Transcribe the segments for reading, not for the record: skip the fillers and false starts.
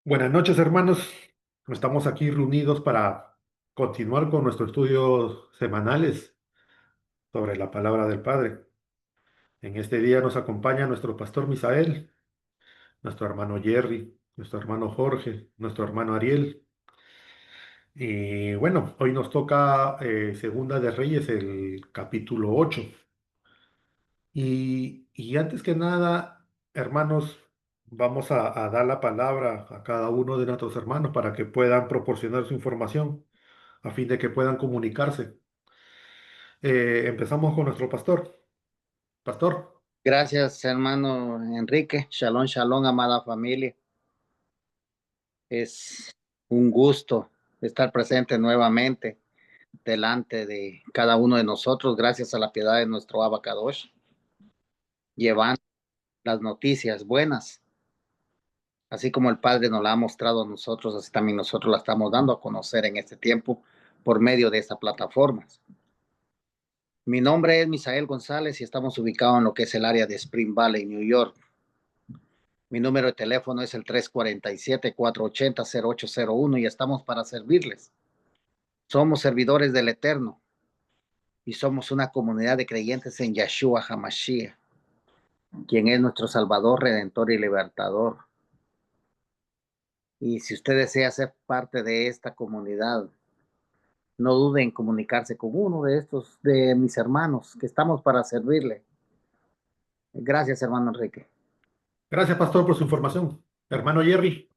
Buenas noches, hermanos. Estamos aquí reunidos para continuar con nuestros estudios semanales sobre la palabra del Padre. En este día nos acompaña nuestro pastor Misael, nuestro hermano Jerry, nuestro hermano Jorge, nuestro hermano Ariel. Y bueno, hoy nos toca Segunda de Reyes, el capítulo 8. Y antes que nada, hermanos, vamos a dar la palabra a cada uno de nuestros hermanos para que puedan proporcionar su información a fin de que puedan comunicarse. Empezamos con nuestro pastor. Pastor, Gracias, hermano Enrique. Shalom, shalom, amada familia. Es un gusto estar presente nuevamente delante de cada uno de nosotros, gracias a la piedad de nuestro Abacadosh, llevando las noticias buenas, así como el Padre nos la ha mostrado a nosotros, así también nosotros la estamos dando a conocer en este tiempo por medio de estas plataformas. Mi nombre es Misael González y estamos ubicados en lo que es el área de Spring Valley, New York. Mi número de teléfono es el 347-480-0801 y estamos para servirles. Somos servidores del Eterno y somos una comunidad de creyentes en Yahshua HaMashiach, quien es nuestro Salvador, Redentor y Libertador. Y si usted desea ser parte de esta comunidad, no dude en comunicarse con uno de estos, de mis hermanos, que estamos para servirle. Gracias, hermano Enrique. gracias, pastor, por su información. Hermano Jerry,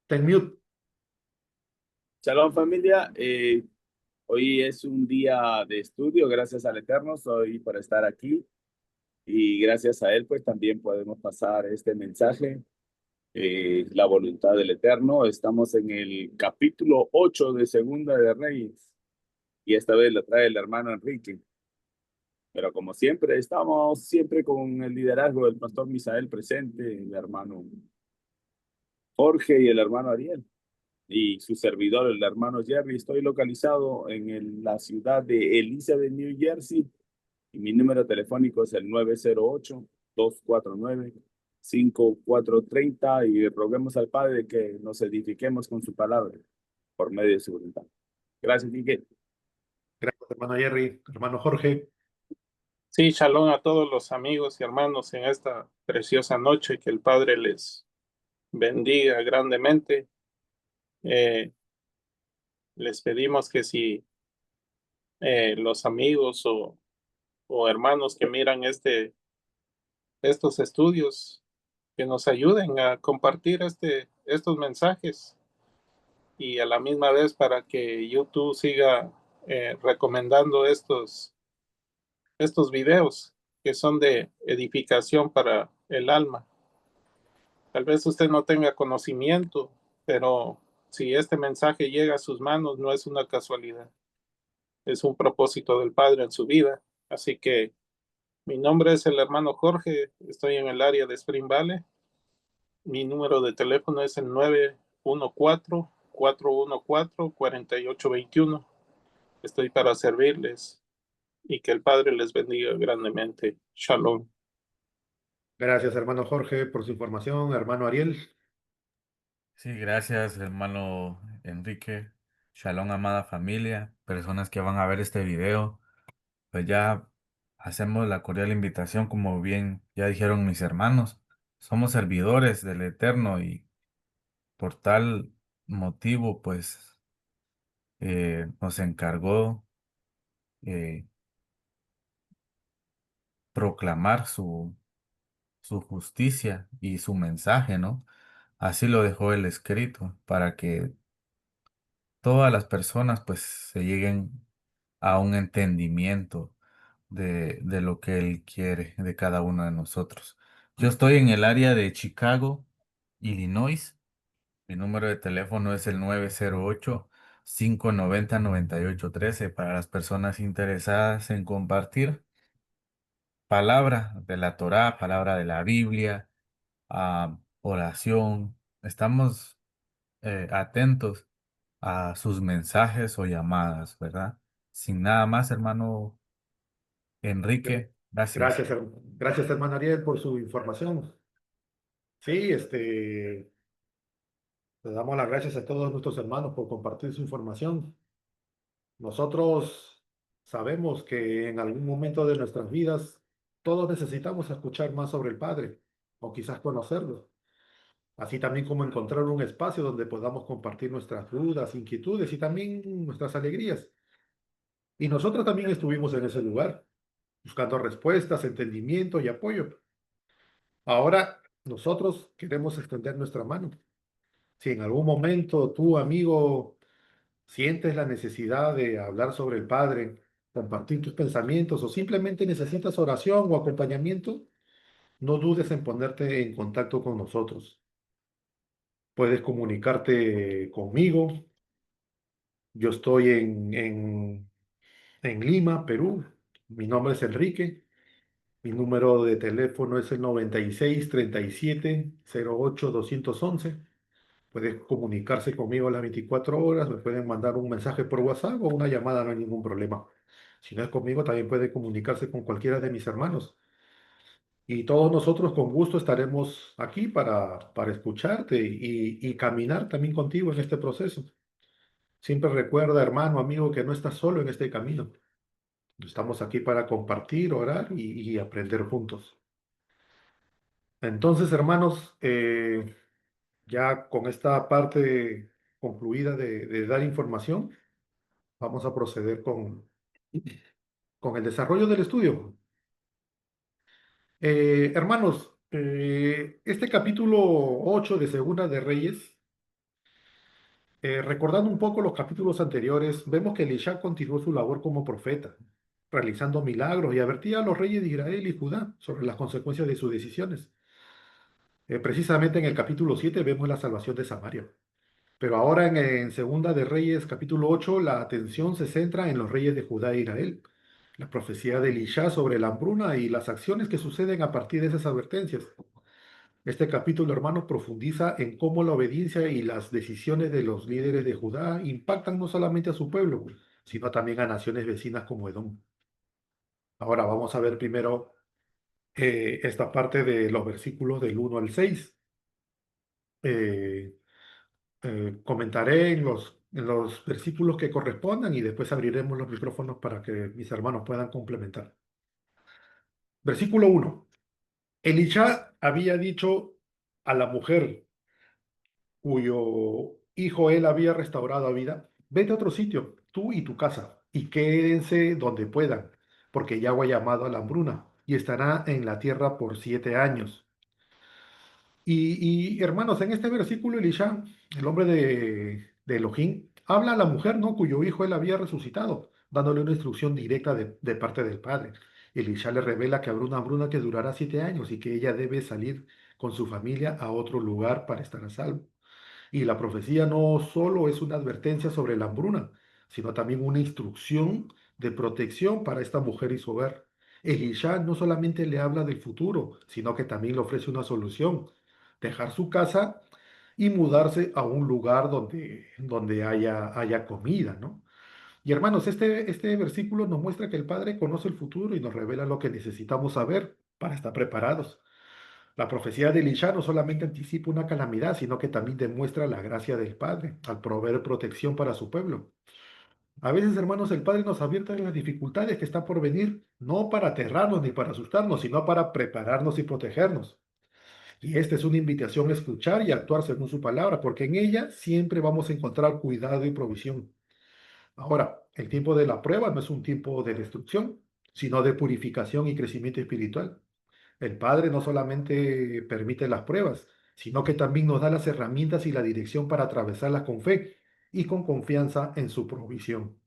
ten mute. Shalom familia, hoy es un día de estudio, gracias al Eterno, soy para estar aquí y gracias a Él pues también podemos pasar este mensaje, la voluntad del Eterno. Estamos en el capítulo 8 de Segunda de Reyes y esta vez lo trae el hermano Enrique, pero como siempre estamos siempre con el liderazgo del pastor Misael presente, el hermano Jorge y el hermano Ariel. Y su servidor, el hermano Jerry. Estoy localizado en la ciudad de Elizabeth, New Jersey, y mi número telefónico es el 908-249-5430 y roguemos al Padre que nos edifiquemos con su palabra por medio de su voluntad. Gracias, Quique. Gracias, hermano Jerry. Hermano Jorge, Sí, shalom a todos los amigos y hermanos en esta preciosa noche, que el Padre les bendiga grandemente. Eh, Les pedimos que si los amigos o hermanos que miran estos estudios, que nos ayuden a compartir estos mensajes y a la misma vez para que YouTube siga recomendando estos videos que son de edificación para el alma. Tal vez usted no tenga conocimiento, pero si este mensaje llega a sus manos, no es una casualidad. Es un propósito del Padre en su vida. Así que mi nombre es el hermano Jorge, estoy en el área de Spring Valley. Mi número de teléfono es el 914-414-4821. Estoy para servirles y que el Padre les bendiga grandemente. Shalom. gracias, hermano Jorge, por su información. Hermano Ariel, Sí, gracias, hermano Enrique. Shalom, amada familia, personas que van a ver este video. Pues ya hacemos la cordial invitación, como bien ya dijeron mis hermanos. Somos servidores del Eterno y por tal motivo, pues nos encargó eh, proclamar su justicia y su mensaje, ¿no? Así lo dejó el escrito para que todas las personas pues se lleguen a un entendimiento de lo que Él quiere de cada uno de nosotros. Yo estoy en el área de Chicago, Illinois. Mi número de teléfono es el 908-590-9813 para las personas interesadas en compartir palabra de la Torá, palabra de la Biblia, oración. Estamos atentos a sus mensajes o llamadas, ¿verdad? Sin nada más, hermano Enrique, gracias. gracias, gracias, hermano Ariel, por su información. Sí, le damos las gracias a todos nuestros hermanos por compartir su información. Nosotros sabemos que en algún momento de nuestras vidas todos necesitamos escuchar más sobre el Padre o quizás conocerlo. Así también como encontrar un espacio donde podamos compartir nuestras dudas, inquietudes y también nuestras alegrías. Y nosotros también estuvimos en ese lugar, buscando respuestas, entendimiento y apoyo. Ahora nosotros queremos extender nuestra mano. Si en algún momento tú, amigo, sientes la necesidad de hablar sobre el Padre, compartir tus pensamientos o simplemente necesitas oración o acompañamiento, no dudes en ponerte en contacto con nosotros. Puedes comunicarte conmigo. Yo estoy en Lima, Perú. Mi nombre es Enrique. Mi número de teléfono es el 96 37 08 211. Puedes comunicarse conmigo a las 24 horas, me pueden mandar un mensaje por WhatsApp o una llamada, no hay ningún problema. Si no es conmigo, también puede comunicarse con cualquiera de mis hermanos. Y todos nosotros con gusto estaremos aquí para escucharte y caminar también contigo en este proceso. Siempre recuerda, hermano, amigo, que no estás solo en este camino. Estamos aquí para compartir, orar y aprender juntos. Entonces, hermanos, ya con esta parte concluida de dar información, vamos a proceder con el desarrollo del estudio. Hermanos, este capítulo 8 de Segunda de Reyes, recordando un poco los capítulos anteriores, vemos que Elisha continuó su labor como profeta, realizando milagros y advertía a los reyes de Israel y Judá sobre las consecuencias de sus decisiones. Precisamente en el capítulo 7 vemos la salvación de Samaria. Pero ahora en Segunda de Reyes, capítulo 8, la atención se centra en los reyes de Judá e Israel. La profecía de Elisha sobre la hambruna y las acciones que suceden a partir de esas advertencias. Este capítulo, hermano, profundiza en cómo la obediencia y las decisiones de los líderes de Judá impactan no solamente a su pueblo, sino también a naciones vecinas como Edom. Ahora vamos a ver primero esta parte de los versículos del 1 al 6. Eh, Comentaré en los versículos que correspondan y después abriremos los micrófonos para que mis hermanos puedan complementar. Versículo 1. Elisha había dicho a la mujer cuyo hijo él había restaurado a vida: vete a otro sitio, tú y tu casa, y quédense donde puedan, porque Yahweh ha llamado a la hambruna y estará en la tierra por 7 años. Hermanos, en este versículo Elisha, el hombre de Elohim, habla a la mujer, ¿no?, cuyo hijo él había resucitado, dándole una instrucción directa de parte del Padre. Elisha le revela que habrá una hambruna que durará 7 años y que ella debe salir con su familia a otro lugar para estar a salvo. Y la profecía no solo es una advertencia sobre la hambruna, sino también una instrucción de protección para esta mujer y su hogar. Elisha no solamente le habla del futuro, sino que también le ofrece una solución: dejar su casa y mudarse a un lugar donde haya comida, ¿no? Y hermanos, este versículo nos muestra que el Padre conoce el futuro y nos revela lo que necesitamos saber para estar preparados. La profecía de Elisha no solamente anticipa una calamidad, sino que también demuestra la gracia del Padre al proveer protección para su pueblo. A veces, hermanos, el Padre nos advierte de las dificultades que están por venir, no para aterrarnos ni para asustarnos, sino para prepararnos y protegernos. Y esta es una invitación a escuchar y actuar según su palabra, porque en ella siempre vamos a encontrar cuidado y provisión. Ahora, el tiempo de la prueba no es un tiempo de destrucción, sino de purificación y crecimiento espiritual. El Padre no solamente permite las pruebas, sino que también nos da las herramientas y la dirección para atravesarlas con fe y con confianza en su provisión.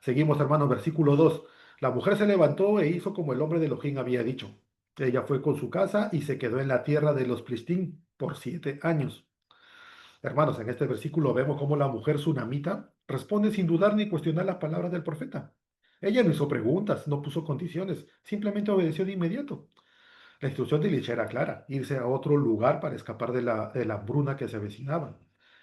Seguimos, hermanos, versículo 2. La mujer se levantó e hizo como el hombre de Elohim había dicho. Ella fue con su casa y se quedó en la tierra de los Filistín por 7 años. Hermanos, en este versículo vemos cómo la mujer sunamita responde sin dudar ni cuestionar las palabras del profeta. Ella no hizo preguntas, no puso condiciones, simplemente obedeció de inmediato. La instrucción de Elisha era clara: irse a otro lugar para escapar de la hambruna que se avecinaba.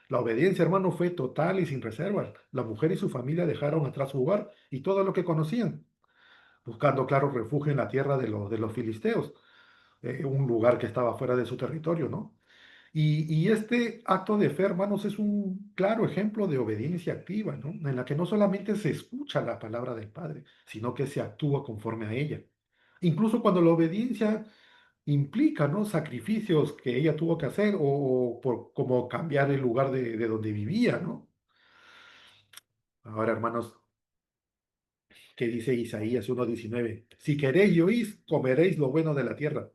La obediencia, hermano, fue total y sin reservas. La mujer y su familia dejaron atrás su hogar y todo lo que conocían, buscando, claro, refugio en la tierra de los filisteos. un lugar que estaba fuera de su territorio, ¿no? Y este acto de fe, hermanos, es un claro ejemplo de obediencia activa, ¿no? En la que no solamente se escucha la palabra del Padre, sino que se actúa conforme a ella. Incluso cuando la obediencia implica, ¿no? Sacrificios que ella tuvo que hacer o por como cambiar el lugar de donde vivía, ¿no? Ahora, hermanos, ¿qué dice Isaías 1:19? Si queréis y oís, comeréis lo bueno de la tierra.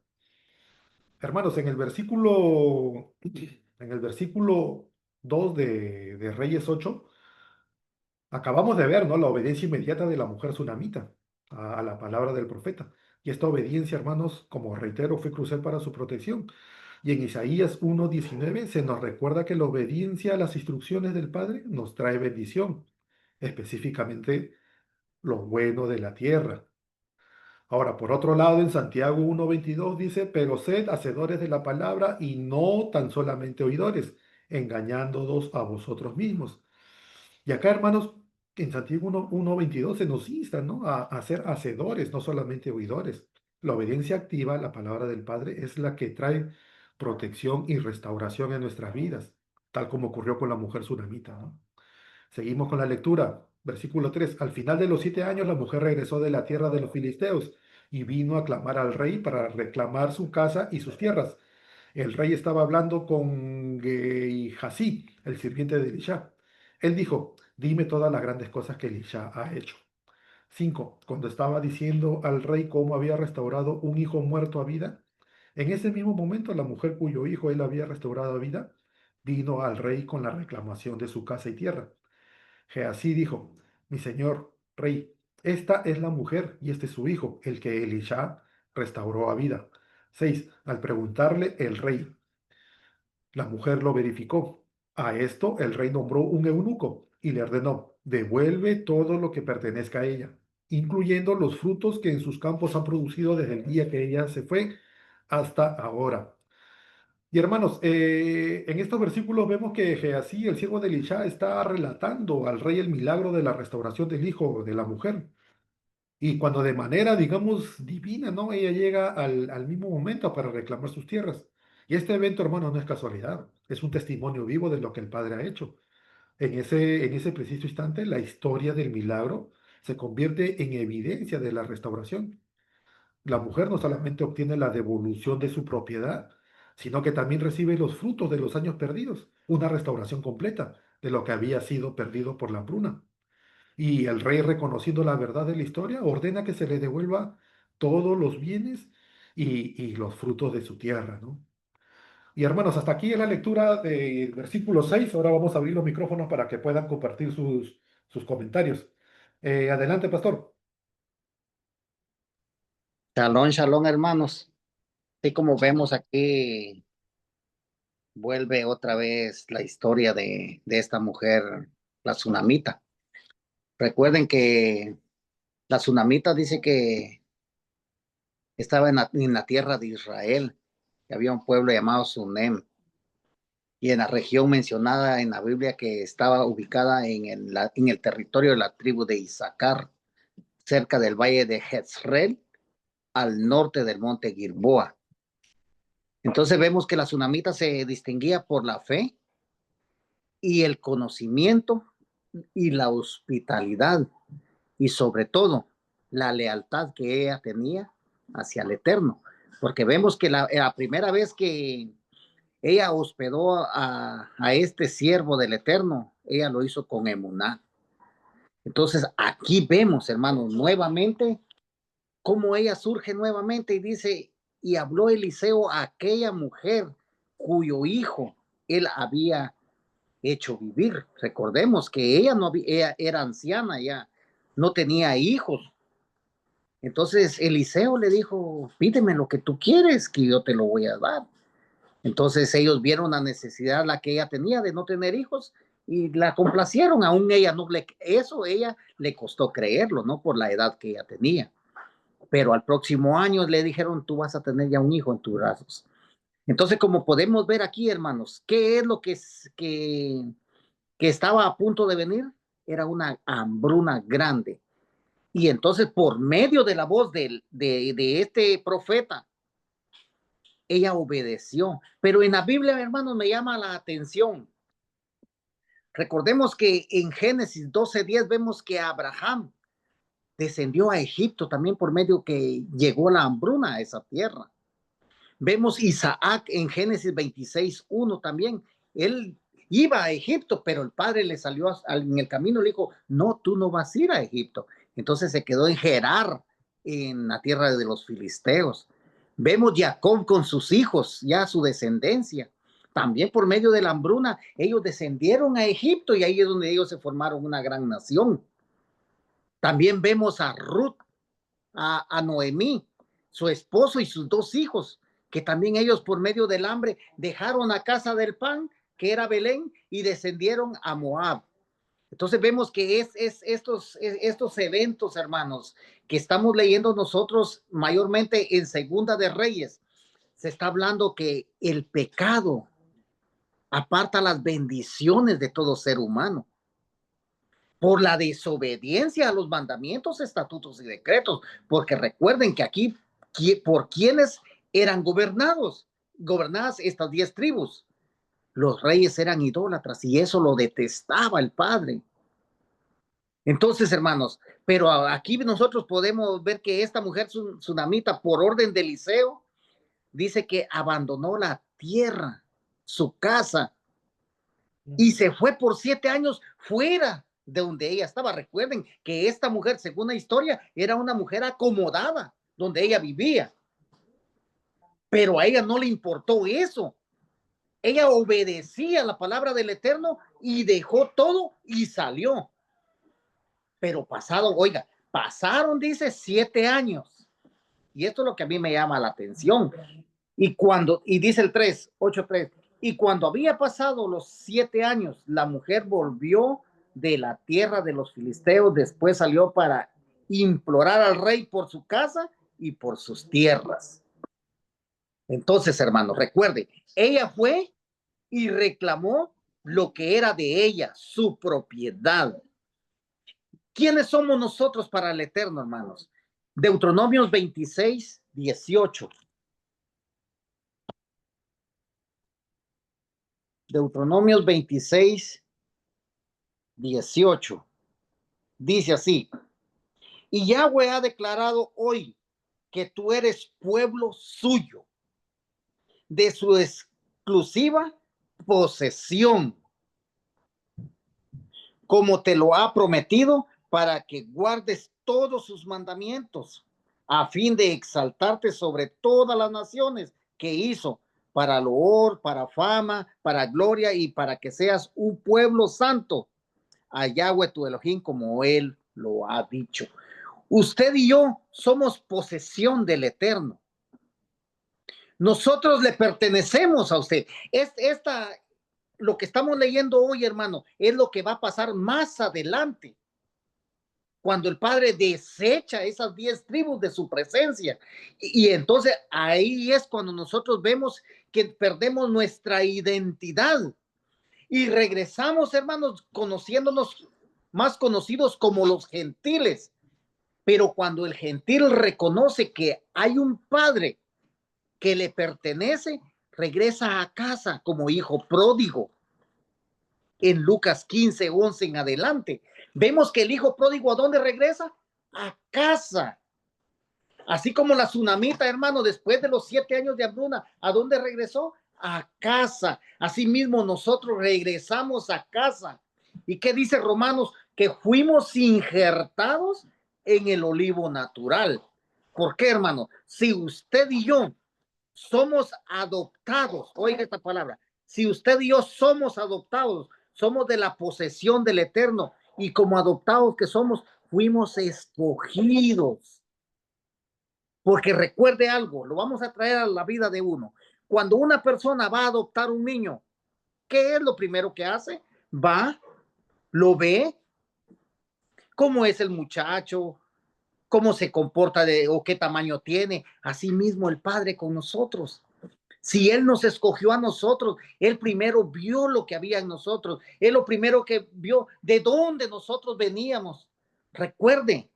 Hermanos, en el versículo 2 de Reyes 8, acabamos de ver, ¿no? La obediencia inmediata de la mujer sunamita a la palabra del profeta. Y esta obediencia, hermanos, como reitero, fue crucial para su protección. Y en Isaías 1:19 se nos recuerda que la obediencia a las instrucciones del Padre nos trae bendición, específicamente lo bueno de la tierra. Ahora, por otro lado, en Santiago 1:22 dice, pero sed hacedores de la palabra y no tan solamente oidores, engañándoos a vosotros mismos. Y acá, hermanos, en Santiago 1:22 se nos insta, ¿no? A ser hacedores, no solamente oidores. La obediencia activa, la palabra del Padre, es la que trae protección y restauración en nuestras vidas, tal como ocurrió con la mujer sunamita, ¿no? Seguimos con la lectura. Versículo 3. Al final de los 7 años, la mujer regresó de la tierra de los filisteos y vino a clamar al rey para reclamar su casa y sus tierras. El rey estaba hablando con Gehazi, el sirviente de Elisha. Él dijo, dime todas las grandes cosas que Elisha ha hecho. 5. Cuando estaba diciendo al rey cómo había restaurado un hijo muerto a vida, en ese mismo momento la mujer cuyo hijo él había restaurado a vida, vino al rey con la reclamación de su casa y tierra. Gehazi dijo, mi señor rey, esta es la mujer y este es su hijo, el que Elisha restauró a vida. 6. Al preguntarle el rey, la mujer lo verificó. A esto el rey nombró un eunuco y le ordenó, devuelve todo lo que pertenezca a ella, incluyendo los frutos que en sus campos han producido desde el día que ella se fue hasta ahora. Y hermanos, en estos versículos vemos que Gehazi, el siervo de Elisha, está relatando al rey el milagro de la restauración del hijo de la mujer. Y cuando de manera, digamos, divina, ¿no? Ella llega al mismo momento para reclamar sus tierras. Y este evento, hermano, no es casualidad, es un testimonio vivo de lo que el Padre ha hecho. En ese preciso instante, la historia del milagro se convierte en evidencia de la restauración. La mujer no solamente obtiene la devolución de su propiedad, sino que también recibe los frutos de los años perdidos, una restauración completa de lo que había sido perdido por la hambruna. Y el rey, reconociendo la verdad de la historia, ordena que se le devuelva todos los bienes y los frutos de su tierra, ¿no? Y hermanos, hasta aquí es la lectura del versículo 6. Ahora vamos a abrir los micrófonos para que puedan compartir sus comentarios. Adelante, pastor. Shalom, shalom, hermanos. Así como vemos aquí, vuelve otra vez la historia de esta mujer, la tsunamita. Recuerden que la tsunamita dice que estaba en la tierra de Israel, que había un pueblo llamado Sunem, y en la región mencionada en la Biblia que estaba ubicada en el territorio de la tribu de Isaacar, cerca del valle de Jezreel, al norte del monte Gilboa. Entonces vemos que la tsunamita se distinguía por la fe y el conocimiento y la hospitalidad y sobre todo la lealtad que ella tenía hacia el Eterno, porque vemos que la primera vez que ella hospedó a este siervo del Eterno, ella lo hizo con emuná. Entonces aquí vemos, hermanos, nuevamente cómo ella surge nuevamente y dice, y habló Eliseo a aquella mujer cuyo hijo él había hecho vivir. Recordemos que ella era anciana ya, no tenía hijos. Entonces Eliseo le dijo, pídeme lo que tú quieres, que yo te lo voy a dar. Entonces ellos vieron la necesidad la que ella tenía de no tener hijos y la complacieron. Aún ella ella le costó creerlo, ¿no? Por la edad que ella tenía. Pero al próximo año le dijeron, tú vas a tener ya un hijo en tus brazos. Entonces, como podemos ver aquí, hermanos, ¿qué es lo que estaba a punto de venir? Era una hambruna grande. Y entonces, por medio de la voz de este profeta, ella obedeció. Pero en la Biblia, hermanos, me llama la atención. Recordemos que en Génesis 12:10 vemos que Abraham descendió a Egipto también por medio que llegó la hambruna a esa tierra. Vemos Isaac en Génesis 26:1 también. Él iba a Egipto, pero el padre le salió en el camino, le dijo, no, tú no vas a ir a Egipto. Entonces se quedó en Gerar, en la tierra de los filisteos. Vemos Jacob con sus hijos, ya su descendencia. También por medio de la hambruna, ellos descendieron a Egipto y ahí es donde ellos se formaron una gran nación. También vemos a Ruth, a Noemí, su esposo y sus 2 hijos, que también ellos por medio del hambre dejaron la casa del pan, que era Belén, y descendieron a Moab. Entonces vemos que estos eventos, hermanos, que estamos leyendo nosotros mayormente en Segunda de Reyes, se está hablando que el pecado aparta las bendiciones de todo ser humano por la desobediencia a los mandamientos, estatutos y decretos, porque recuerden que aquí, por quienes eran gobernadas estas 10 tribus, los reyes eran idólatras y eso lo detestaba el padre. Entonces, hermanos, pero aquí nosotros podemos ver que esta mujer tsunamita, por orden de Eliseo, dice que abandonó la tierra, su casa, y se fue por 7 años fuera de donde ella estaba. Recuerden que esta mujer, según la historia, era una mujer acomodada donde ella vivía, pero a ella no le importó eso. Ella obedecía la palabra del Eterno y dejó todo y salió. Pero pasaron, dice, 7 años. Y esto es lo que a mí me llama la atención. Y dice el 8:3, y cuando había pasado los 7 años, la mujer volvió de la tierra de los filisteos, después salió para implorar al rey por su casa y por sus tierras. Entonces, hermanos, recuerde, ella fue y reclamó lo que era de ella, su propiedad. ¿Quiénes somos nosotros para el Eterno, hermanos? Deuteronomios 26:18. Deuteronomios 26:18. Dice así: y Yahweh ha declarado hoy que tú eres pueblo suyo, de su exclusiva posesión, como te lo ha prometido, para que guardes todos sus mandamientos, a fin de exaltarte sobre todas las naciones que hizo, para loor, para fama, para gloria y para que seas un pueblo santo a Yahweh tu Elohim, como él lo ha dicho. Usted y yo somos posesión del Eterno. Nosotros le pertenecemos a usted. Lo que estamos leyendo hoy, hermano, es lo que va a pasar más adelante, cuando el Padre desecha esas 10 tribus de su presencia. Y entonces ahí es cuando nosotros vemos que perdemos nuestra identidad y regresamos, hermanos, conociéndonos más conocidos como los gentiles. Pero cuando el gentil reconoce que hay un Padre que le pertenece, regresa a casa como hijo pródigo. En Lucas 15:11 en adelante, vemos que el hijo pródigo, ¿a dónde regresa? A casa. Así como la tsunamita, hermano, después de los 7 años de hambruna, ¿a dónde regresó? A casa. Asimismo, nosotros regresamos a casa. ¿Y qué dice Romanos? Que fuimos injertados en el olivo natural. ¿Por qué, hermano? Si usted y yo somos adoptados, oiga esta palabra, si usted y yo somos adoptados, somos de la posesión del Eterno, y como adoptados que somos, fuimos escogidos. Porque recuerde algo, lo vamos a traer a la vida de uno. Cuando una persona va a adoptar un niño, ¿qué es lo primero que hace? Va, lo ve, cómo es el muchacho, cómo se comporta o qué tamaño tiene. Así mismo el Padre con nosotros. Si Él nos escogió a nosotros, Él primero vio lo que había en nosotros. Él lo primero que vio de dónde nosotros veníamos. Recuerde,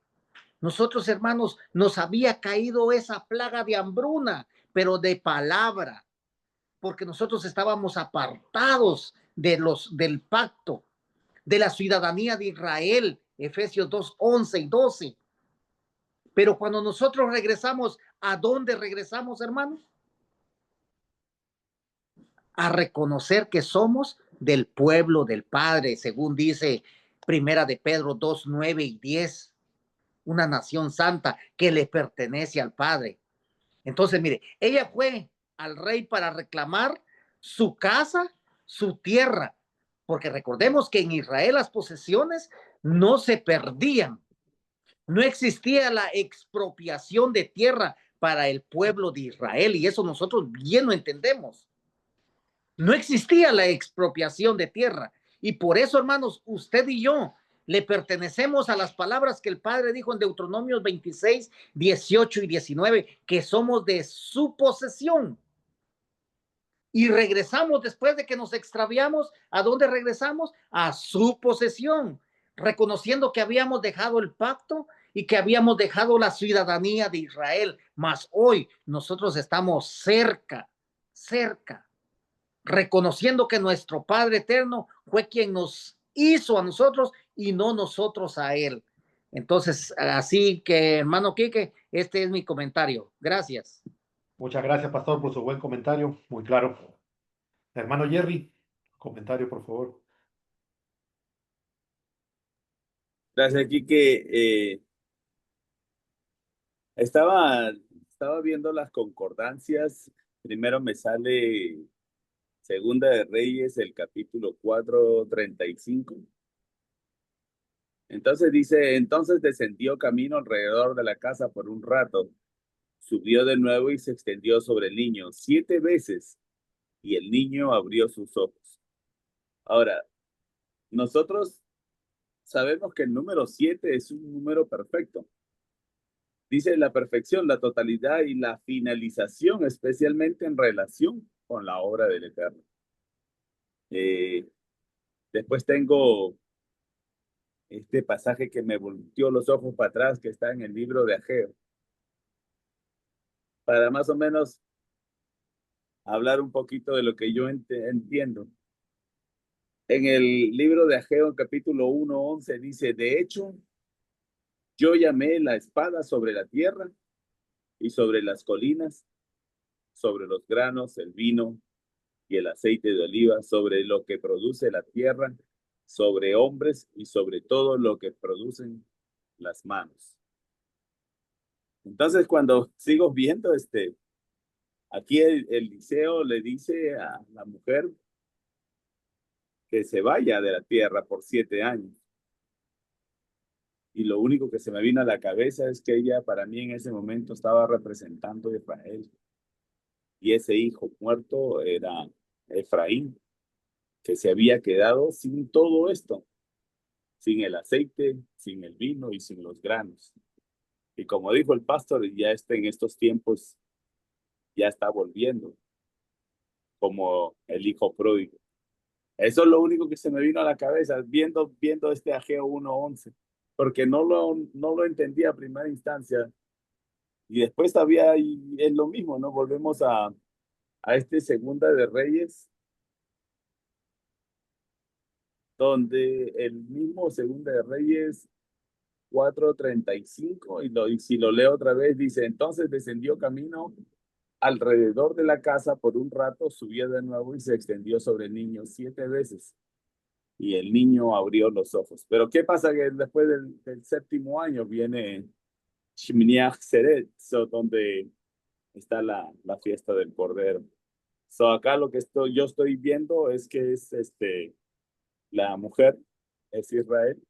nosotros, hermanos, nos había caído esa plaga de hambruna, pero de palabra, porque nosotros estábamos apartados del pacto, de la ciudadanía de Israel, Efesios 2, 11 y 12. Pero cuando nosotros regresamos, ¿a dónde regresamos, hermanos? A reconocer que somos del pueblo del Padre, según dice Primera de Pedro 2, 9 y 10, una nación santa que le pertenece al Padre. Entonces, mire, ella fue al rey para reclamar su casa, su tierra, porque recordemos que en Israel las posesiones no se perdían. No existía la expropiación de tierra para el pueblo de Israel, y eso nosotros bien lo entendemos. No existía la expropiación de tierra, y por eso, hermanos, usted y yo le pertenecemos a las palabras que el Padre dijo en Deuteronomios 26, 18 y 19, que somos de su posesión. Y regresamos después de que nos extraviamos. ¿A dónde regresamos? A su posesión, reconociendo que habíamos dejado el pacto y que habíamos dejado la ciudadanía de Israel. Mas hoy nosotros estamos cerca, reconociendo que nuestro Padre eterno fue quien nos hizo a nosotros y no nosotros a él. Entonces, así que, hermano Quique, este es mi comentario. Gracias. Muchas gracias, pastor, por su buen comentario, muy claro. Hermano Jerry, comentario, por favor. Gracias, Quique. Estaba viendo las concordancias. Primero me sale Segunda de Reyes, el capítulo 4:35. Entonces dice, entonces descendió camino alrededor de la casa por un rato, subió de nuevo y se extendió sobre el niño 7 veces, y el niño abrió sus ojos. Ahora, nosotros sabemos que el número 7 es un número perfecto. Dice la perfección, la totalidad y la finalización, especialmente en relación con la obra del Eterno. Después tengo este pasaje que me volteó los ojos para atrás, que está en el libro de Ageo, para más o menos hablar un poquito de lo que yo entiendo. En el libro de Ageo, capítulo 1:11, dice, de hecho, yo llamé la espada sobre la tierra y sobre las colinas, sobre los granos, el vino y el aceite de oliva, sobre lo que produce la tierra, sobre hombres y sobre todo lo que producen las manos. Entonces, cuando sigo viendo aquí Eliseo le dice a la mujer que se vaya de la tierra por 7 años. Y lo único que se me vino a la cabeza es que ella para mí en ese momento estaba representando a Israel. Y ese hijo muerto era Efraín, que se había quedado sin todo esto, sin el aceite, sin el vino y sin los granos. Y como dijo el pastor, ya en estos tiempos ya está volviendo, como el hijo pródigo. Eso es lo único que se me vino a la cabeza viendo este Ageo 1:11, porque no lo entendía a primera instancia. Y después todavía y es lo mismo, ¿no? Volvemos a este Segunda de Reyes, donde el mismo Segunda de Reyes 4:35, y si lo leo otra vez, dice, entonces descendió camino alrededor de la casa por un rato, subió de nuevo y se extendió sobre el niño 7 veces. Y el niño abrió los ojos. Pero ¿qué pasa? Que después del 7º año viene Shmini Atzeret, donde está la fiesta del Cordero. Acá lo que yo estoy viendo es que es la mujer es Israel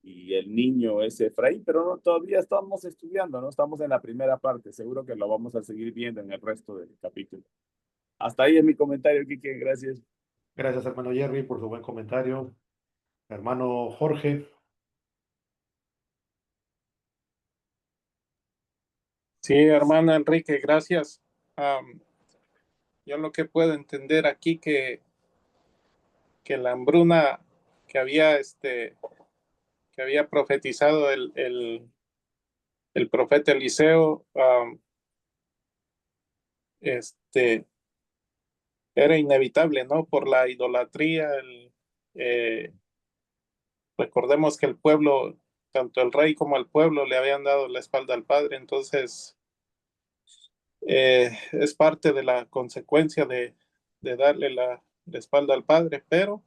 y el niño es Efraín, pero todavía estamos estudiando, no estamos en la primera parte, seguro que lo vamos a seguir viendo en el resto del capítulo. Hasta ahí es mi comentario, Quique, gracias. Gracias, hermano Jerry, por su buen comentario. Hermano Jorge. Sí, hermano Enrique, gracias. Yo lo que puedo entender aquí que la hambruna que había profetizado el profeta Eliseo era inevitable, ¿no? Por la idolatría, recordemos que el pueblo, tanto el rey como el pueblo le habían dado la espalda al padre, entonces es parte de la consecuencia de darle la espalda al padre, pero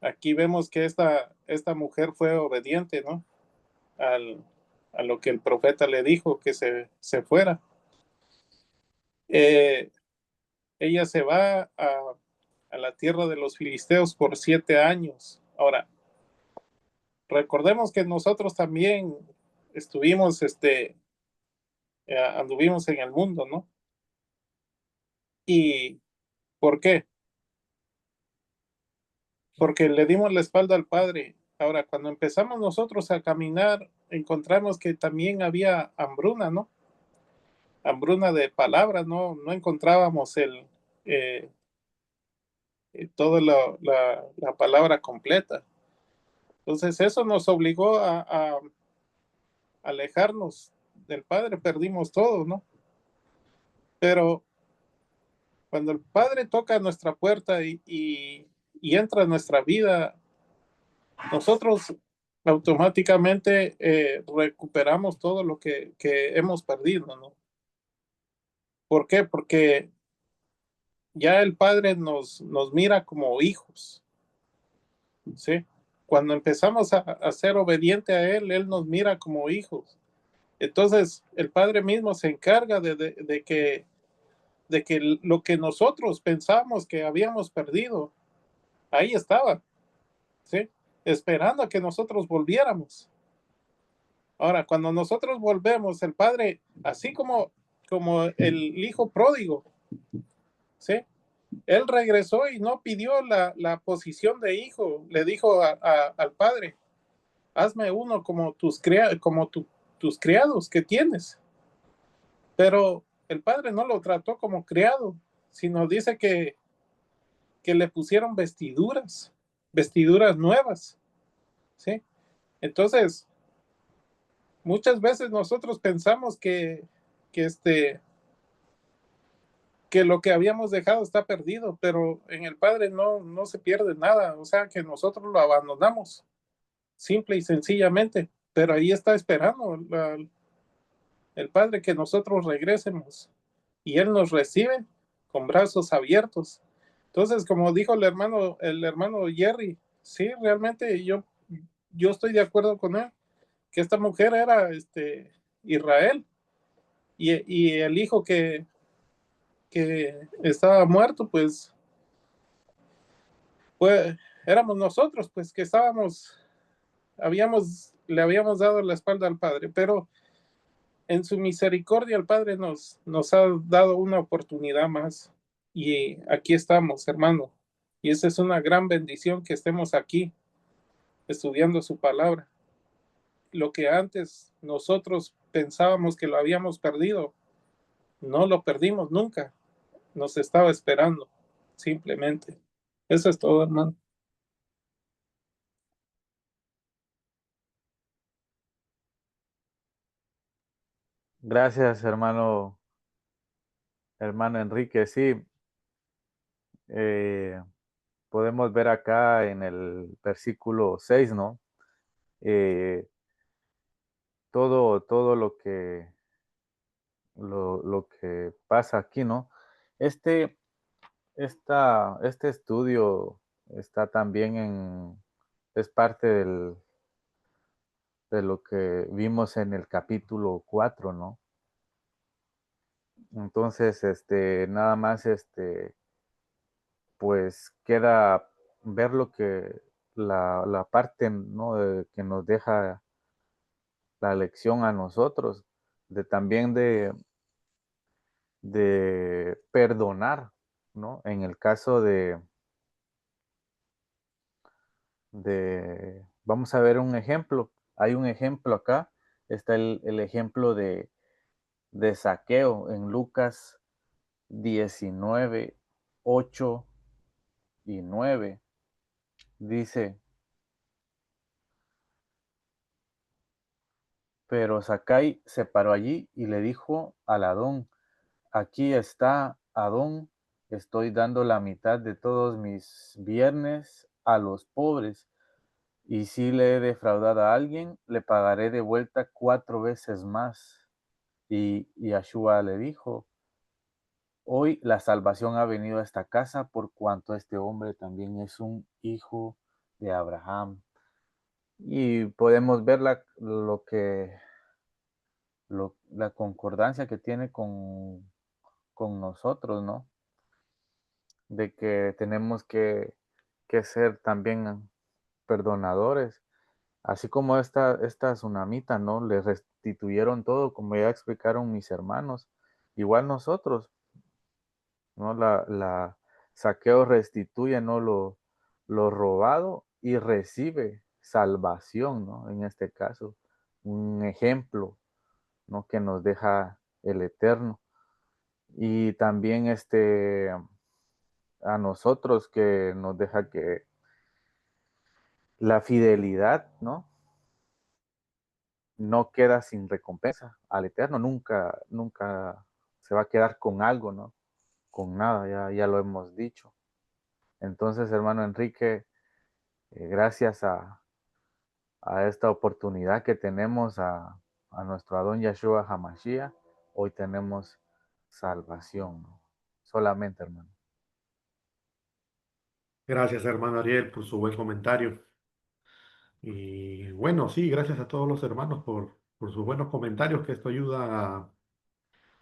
aquí vemos que esta mujer fue obediente, ¿no? Al, a lo que el profeta le dijo, que se fuera. Eh, Ella se va a la tierra de los filisteos por 7 años. Ahora, recordemos que nosotros también estuvimos, anduvimos en el mundo, ¿no? ¿Y por qué? Porque le dimos la espalda al Padre. Ahora, cuando empezamos nosotros a caminar, encontramos que también había hambruna, ¿no? Hambruna de palabras, ¿no? No encontrábamos eh, toda la palabra completa. Entonces, eso nos obligó a alejarnos del Padre, perdimos todo, ¿no? Pero cuando el Padre toca nuestra puerta y entra en nuestra vida, nosotros automáticamente recuperamos todo lo que hemos perdido, ¿no? ¿Por qué? Porque ya el Padre nos mira como hijos, ¿sí? Cuando empezamos a ser obediente a Él nos mira como hijos. Entonces, el Padre mismo se encarga de que lo que nosotros pensamos que habíamos perdido, ahí estaba, ¿sí? Esperando a que nosotros volviéramos. Ahora, cuando nosotros volvemos, el Padre, así como el hijo pródigo, ¿sí? Él regresó y no pidió la posición de hijo, le dijo al Padre, hazme uno como tus criados que tienes. Pero el Padre no lo trató como criado, sino dice que le pusieron vestiduras nuevas, ¿sí? Entonces, muchas veces nosotros pensamos que, que lo que habíamos dejado está perdido, pero en el Padre no se pierde nada, o sea, que nosotros lo abandonamos, simple y sencillamente, pero ahí está esperando el Padre que nosotros regresemos y Él nos recibe con brazos abiertos. Entonces, como dijo el hermano Jerry, sí, realmente yo estoy de acuerdo con él, que esta mujer era Israel y el hijo que estaba muerto, pues éramos nosotros, pues que le habíamos dado la espalda al Padre, pero en su misericordia el Padre nos ha dado una oportunidad más y aquí estamos, hermano. Y esa es una gran bendición que estemos aquí estudiando su palabra. Lo que antes nosotros pensábamos que lo habíamos perdido, no lo perdimos nunca. Nos estaba esperando, simplemente. Eso es todo, hermano. Gracias, hermano Enrique. Sí, eh, podemos ver acá en el versículo 6, ¿no? Eh, todo lo que pasa aquí, ¿no? Este, este estudio está también es parte de lo que vimos en el capítulo 4, ¿no? Entonces, nada más, pues queda ver lo que la parte, ¿no? Que nos deja la lección a nosotros, de también de perdonar, ¿no? En el caso vamos a ver un ejemplo. Hay un ejemplo acá, está el ejemplo de Zaqueo en Lucas 19, 8 y 9. Dice, pero Zacay se paró allí y le dijo al Adón, aquí está Adón, estoy dando la mitad de todos mis bienes a los pobres, y si le he defraudado a alguien, le pagaré de vuelta 4 veces más. Y Yahshua le dijo, hoy la salvación ha venido a esta casa por cuanto este hombre también es un hijo de Abraham. Y podemos ver la concordancia que tiene con nosotros, ¿no? De que tenemos que ser también perdonadores, así como esta tsunamita, ¿no? Le restituyeron todo, como ya explicaron mis hermanos, igual nosotros, ¿no? Saqueo restituye, ¿no? Lo robado y recibe salvación, ¿no? En este caso, un ejemplo, ¿no? Que nos deja el Eterno. Y también a nosotros que nos deja que la fidelidad, ¿no? No queda sin recompensa al Eterno, nunca, nunca se va a quedar con algo, ¿no? Con nada, ya lo hemos dicho. Entonces, hermano Enrique, gracias a esta oportunidad que tenemos a nuestro Adón Yahshua Hamashiach, hoy tenemos salvación, ¿no? Solamente, hermano. Gracias, hermano Ariel, por su buen comentario. Y bueno, sí, gracias a todos los hermanos por sus buenos comentarios, que esto ayuda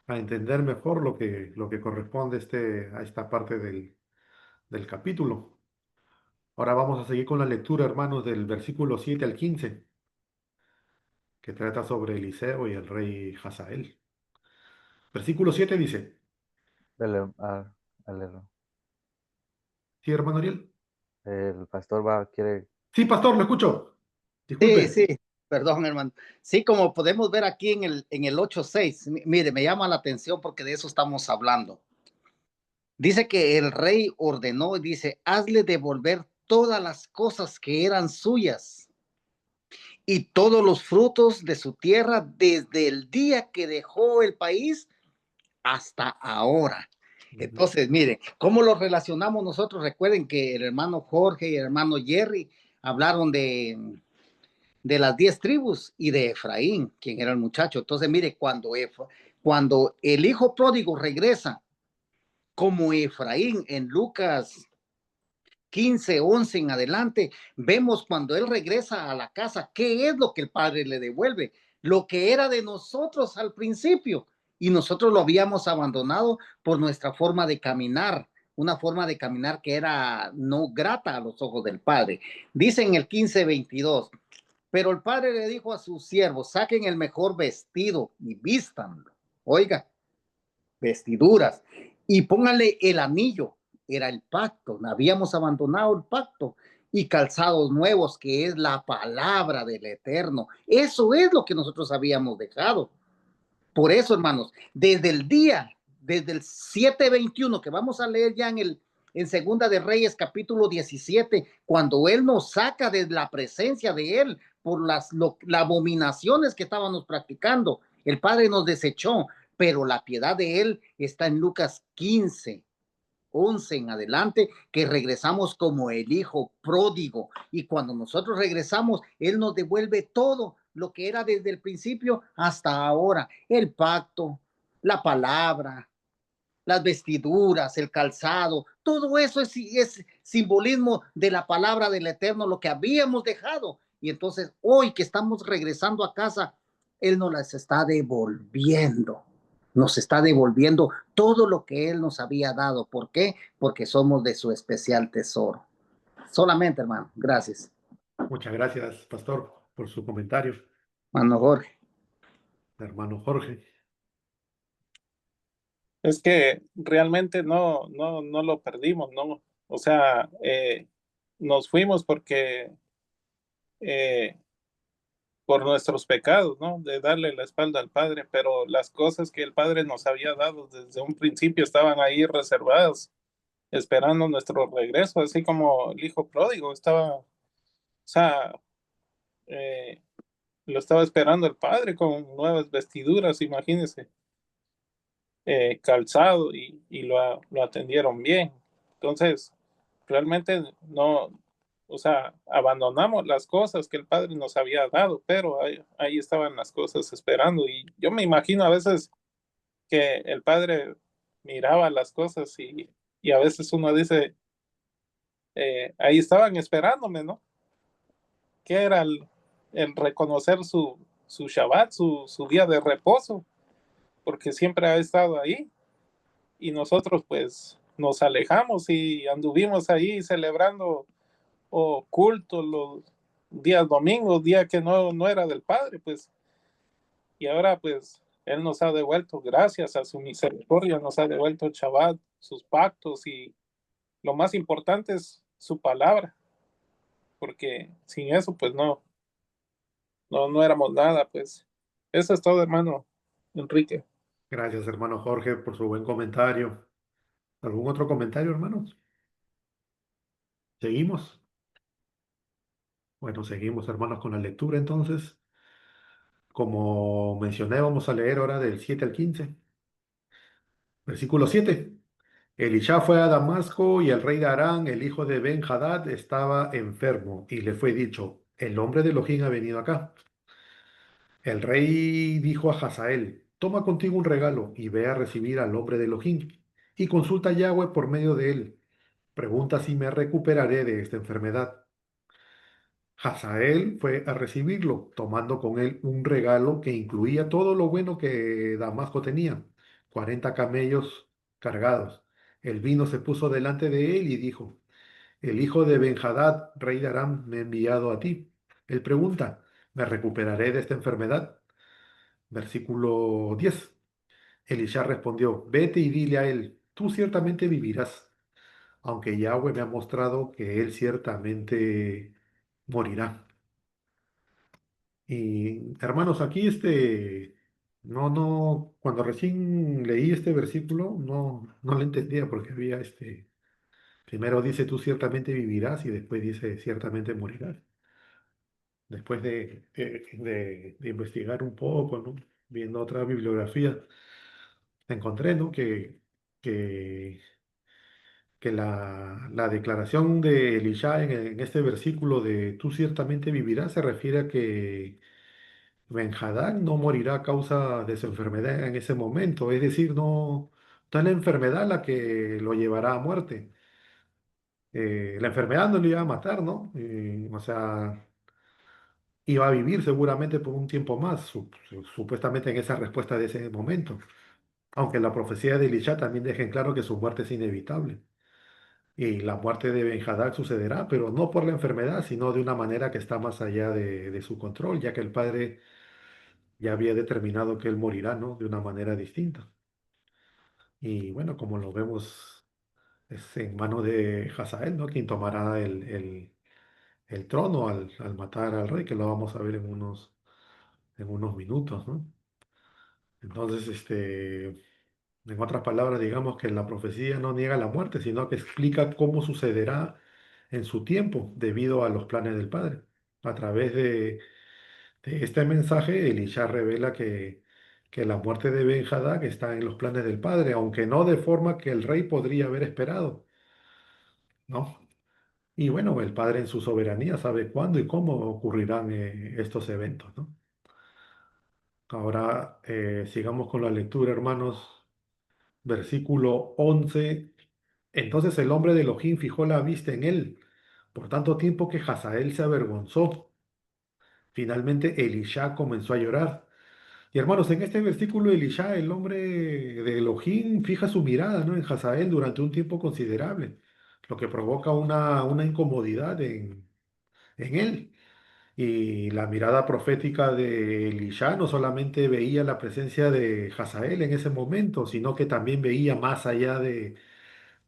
a entender mejor lo que corresponde a esta parte del capítulo. Ahora vamos a seguir con la lectura, hermanos, del versículo 7 al 15, que trata sobre Eliseo y el rey Hazael. Versículo 7 dice, El, ah, el- ¿sí, hermano Ariel? el pastor quiere. Sí, pastor, lo escucho. Sí, Disculpe. sí, perdón, hermano. Sí, como podemos ver aquí en el 8:6, mire, me llama la atención porque de eso estamos hablando. Dice que el rey ordenó y dice, hazle devolver todas las cosas que eran suyas y todos los frutos de su tierra desde el día que dejó el país hasta ahora. Entonces, mire, ¿cómo lo relacionamos nosotros? Recuerden que el hermano Jorge y el hermano Jerry hablaron de las 10 tribus y de Efraín, quien era el muchacho. Entonces, mire, cuando el hijo pródigo regresa como Efraín en Lucas 15:11 en adelante, vemos cuando él regresa a la casa, qué es lo que el padre le devuelve, lo que era de nosotros al principio, y nosotros lo habíamos abandonado por nuestra forma de caminar, una forma de caminar que era no grata a los ojos del padre. Dice en el 15:22, pero el padre le dijo a sus siervos, saquen el mejor vestido y vístanlo. Oiga, vestiduras y póngale el anillo, era el pacto, habíamos abandonado el pacto y calzados nuevos, que es la palabra del Eterno. Eso es lo que nosotros habíamos dejado. Por eso, hermanos, desde el 7:21 que vamos a leer ya en Segunda de Reyes, capítulo 17, cuando Él nos saca de la presencia de Él por las abominaciones que estábamos practicando, el Padre nos desechó, pero la piedad de Él está en Lucas 15:11 en adelante, que regresamos como el hijo pródigo. Y cuando nosotros regresamos, Él nos devuelve todo lo que era desde el principio hasta ahora. El pacto, la palabra, las vestiduras, el calzado, todo eso es simbolismo de la palabra del Eterno, lo que habíamos dejado. Y entonces hoy que estamos regresando a casa, Él nos las está devolviendo. Nos está devolviendo todo lo que Él nos había dado. ¿Por qué? Porque somos de su especial tesoro. Solamente, hermano. Gracias. Muchas gracias, pastor, por su comentario, Hermano Jorge. hermano Jorge. Es que realmente no lo perdimos, ¿no? O sea, nos fuimos porque eh, por nuestros pecados, ¿no? De darle la espalda al Padre, pero las cosas que el Padre nos había dado desde un principio estaban ahí reservadas, esperando nuestro regreso, así como el hijo pródigo estaba, o sea, eh, lo estaba esperando el Padre con nuevas vestiduras, imagínense. calzado y lo atendieron bien. Entonces, realmente no, o sea, abandonamos las cosas que el Padre nos había dado, pero ahí estaban las cosas esperando. Y yo me imagino a veces que el Padre miraba las cosas y a veces uno dice, ahí estaban esperándome, ¿no? Que era el reconocer su Shabbat, su día de reposo, porque siempre ha estado ahí y nosotros pues nos alejamos y anduvimos ahí celebrando o cultos los días domingos, día que no era del Padre, pues, y ahora pues Él nos ha devuelto, gracias a su misericordia, nos ha devuelto el Shabbat, sus pactos y lo más importante es su palabra, porque sin eso pues no éramos nada, pues. Eso es todo, hermano Enrique. Gracias, hermano Jorge, por su buen comentario. ¿Algún otro comentario, hermanos? ¿Seguimos? Bueno, seguimos, hermanos, con la lectura entonces. Como mencioné, vamos a leer ahora del 7 al 15. Versículo 7. Elisha fue a Damasco y el rey de Aram, el hijo de Ben-Hadad, estaba enfermo y le fue dicho, el hombre de Elohim ha venido acá. El rey dijo a Hazael, toma contigo un regalo y ve a recibir al hombre de Elohim y consulta a Yahweh por medio de él. Pregunta si me recuperaré de esta enfermedad. Hazael fue a recibirlo, tomando con él un regalo que incluía todo lo bueno que Damasco tenía, 40 camellos cargados. El vino se puso delante de él y dijo, el hijo de Ben-Hadad, rey de Aram, me ha enviado a ti. Él pregunta, ¿me recuperaré de esta enfermedad? Versículo 10. Elisha respondió, vete y dile a él, tú ciertamente vivirás, aunque Yahweh me ha mostrado que él ciertamente morirá. Y hermanos, aquí cuando recién leí este versículo, no lo entendía porque había primero dice tú ciertamente vivirás y después dice ciertamente morirás. Después de investigar un poco, ¿no? Viendo otra bibliografía, encontré, ¿no? Que, que la declaración de Elisha en este versículo de tú ciertamente vivirás se refiere a que Ben-Hadad no morirá a causa de su enfermedad en ese momento, es decir, no es la enfermedad la que lo llevará a muerte. La enfermedad no lo iba a matar, ¿no? O sea, iba a vivir seguramente por un tiempo más, supuestamente en esa respuesta de ese momento. Aunque la profecía de Elisha también deja en claro que su muerte es inevitable. Y la muerte de Ben-Hadad sucederá, pero no por la enfermedad, sino de una manera que está más allá de su control, ya que el padre ya había determinado que él morirá, ¿no? De una manera distinta. Y bueno, como lo vemos, es en mano de Hazael, ¿no? Quien tomará el trono al matar al rey, que lo vamos a ver en unos minutos, ¿no? Entonces, en otras palabras, digamos que la profecía no niega la muerte, sino que explica cómo sucederá en su tiempo debido a los planes del Padre. A través de este mensaje, Elisha revela que la muerte de Ben-Hadad está en los planes del Padre, aunque no de forma que el rey podría haber esperado, ¿no? Y bueno, el Padre en su soberanía sabe cuándo y cómo ocurrirán estos eventos, ¿no? Ahora sigamos con la lectura, hermanos. Versículo 11. Entonces el hombre de Elohim fijó la vista en él, por tanto tiempo que Hazael se avergonzó. Finalmente Elisha comenzó a llorar. Y hermanos, en este versículo Elisha, el hombre de Elohim, fija su mirada, ¿no? En Hazael durante un tiempo considerable, lo que provoca una incomodidad en él. Y la mirada profética de Elisha no solamente veía la presencia de Hazael en ese momento, sino que también veía más allá de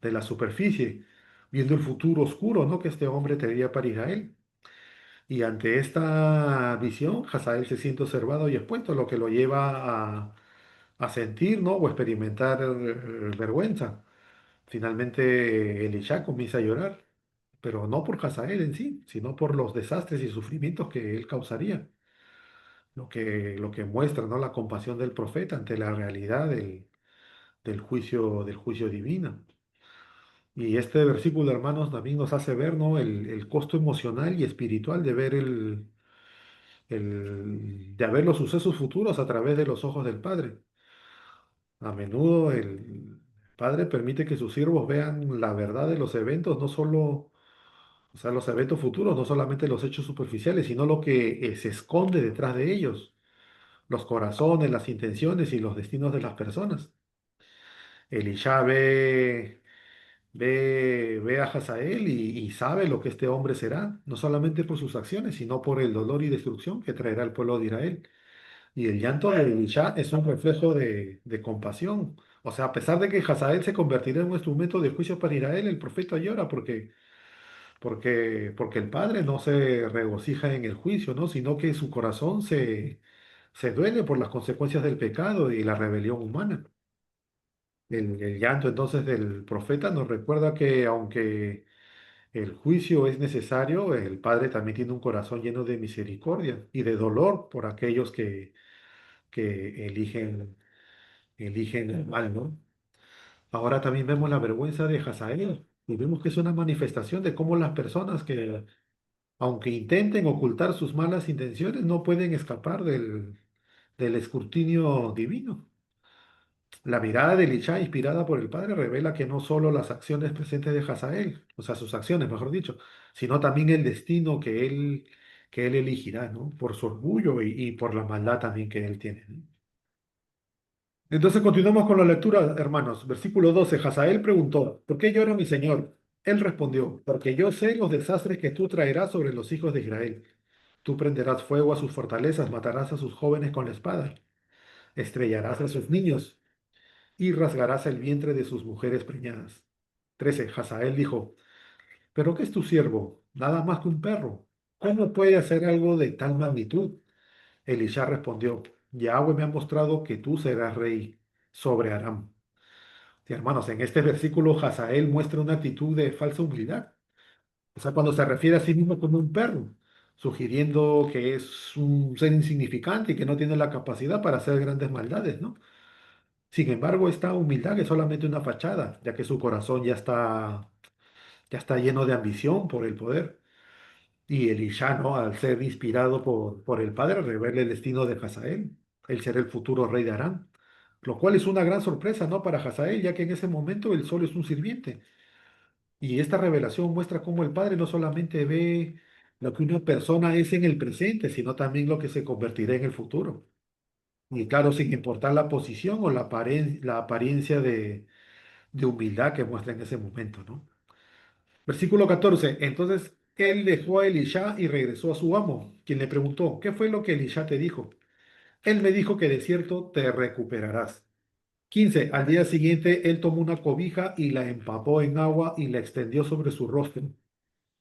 la superficie, viendo el futuro oscuro, ¿no? Que este hombre tendría para Israel. Y ante esta visión, Hazael se siente observado y expuesto, lo que lo lleva a sentir, ¿no? O experimentar vergüenza. Finalmente, Elisha comienza a llorar, pero no por Hazael en sí, sino por los desastres y sufrimientos que él causaría. Lo que muestra, ¿no? La compasión del profeta ante la realidad del juicio divino. Y este versículo, hermanos, también nos hace ver, ¿no? El costo emocional y espiritual de ver de ver los sucesos futuros a través de los ojos del Padre. A menudo el Padre permite que sus siervos vean la verdad de los eventos, no solo, o sea, los eventos futuros, no solamente los hechos superficiales, sino lo que se esconde detrás de ellos, los corazones, las intenciones y los destinos de las personas. Elisha ve a Hazael y sabe lo que este hombre será, no solamente por sus acciones, sino por el dolor y destrucción que traerá al pueblo de Israel. Y el llanto de Elisha es un reflejo de compasión. O sea, a pesar de que Hazael se convertirá en un instrumento de juicio para Israel, el profeta llora porque el padre no se regocija en el juicio, ¿no? Sino que su corazón se duele por las consecuencias del pecado y la rebelión humana. El llanto entonces del profeta nos recuerda que aunque el juicio es necesario, el Padre también tiene un corazón lleno de misericordia y de dolor por aquellos que eligen el mal, ¿no? Ahora también vemos la vergüenza de Hazael y vemos que es una manifestación de cómo las personas que, aunque intenten ocultar sus malas intenciones, no pueden escapar del escrutinio divino. La mirada de Elisha, inspirada por el Padre, revela que no solo las acciones presentes de Hazael, o sea, sus acciones, mejor dicho, sino también el destino que él elegirá, ¿no? Por su orgullo y por la maldad también que él tiene, ¿no? Entonces continuamos con la lectura, hermanos. Versículo 12. Hazael preguntó, ¿por qué llora mi señor? Él respondió, porque yo sé los desastres que tú traerás sobre los hijos de Israel. Tú prenderás fuego a sus fortalezas, matarás a sus jóvenes con la espada, estrellarás a sus niños y rasgarás el vientre de sus mujeres preñadas. 13. Hazael dijo, ¿pero qué es tu siervo? Nada más que un perro. ¿Cómo puede hacer algo de tal magnitud? Elisha respondió, Yahweh me ha mostrado que tú serás rey sobre Aram. Sí, hermanos, en este versículo Hazael muestra una actitud de falsa humildad. O sea, cuando se refiere a sí mismo como un perro, sugiriendo que es un ser insignificante y que no tiene la capacidad para hacer grandes maldades, ¿no? Sin embargo, esta humildad es solamente una fachada, ya que su corazón ya está lleno de ambición por el poder. Y Elisha, ¿no? Al ser inspirado por el Padre, revela el destino de Hazael. Él será el futuro rey de Aram. Lo cual es una gran sorpresa, ¿no? Para Hazael, ya que en ese momento él solo es un sirviente. Y esta revelación muestra cómo el Padre no solamente ve lo que una persona es en el presente, sino también lo que se convertirá en el futuro. Y claro, sin importar la posición o la apariencia de humildad que muestra en ese momento, ¿no? Versículo 14. Entonces él dejó a Elisha y regresó a su amo, quien le preguntó, ¿qué fue lo que Elisha te dijo? Él me dijo que de cierto te recuperarás. 15. Al día siguiente él tomó una cobija y la empapó en agua y la extendió sobre su rostro.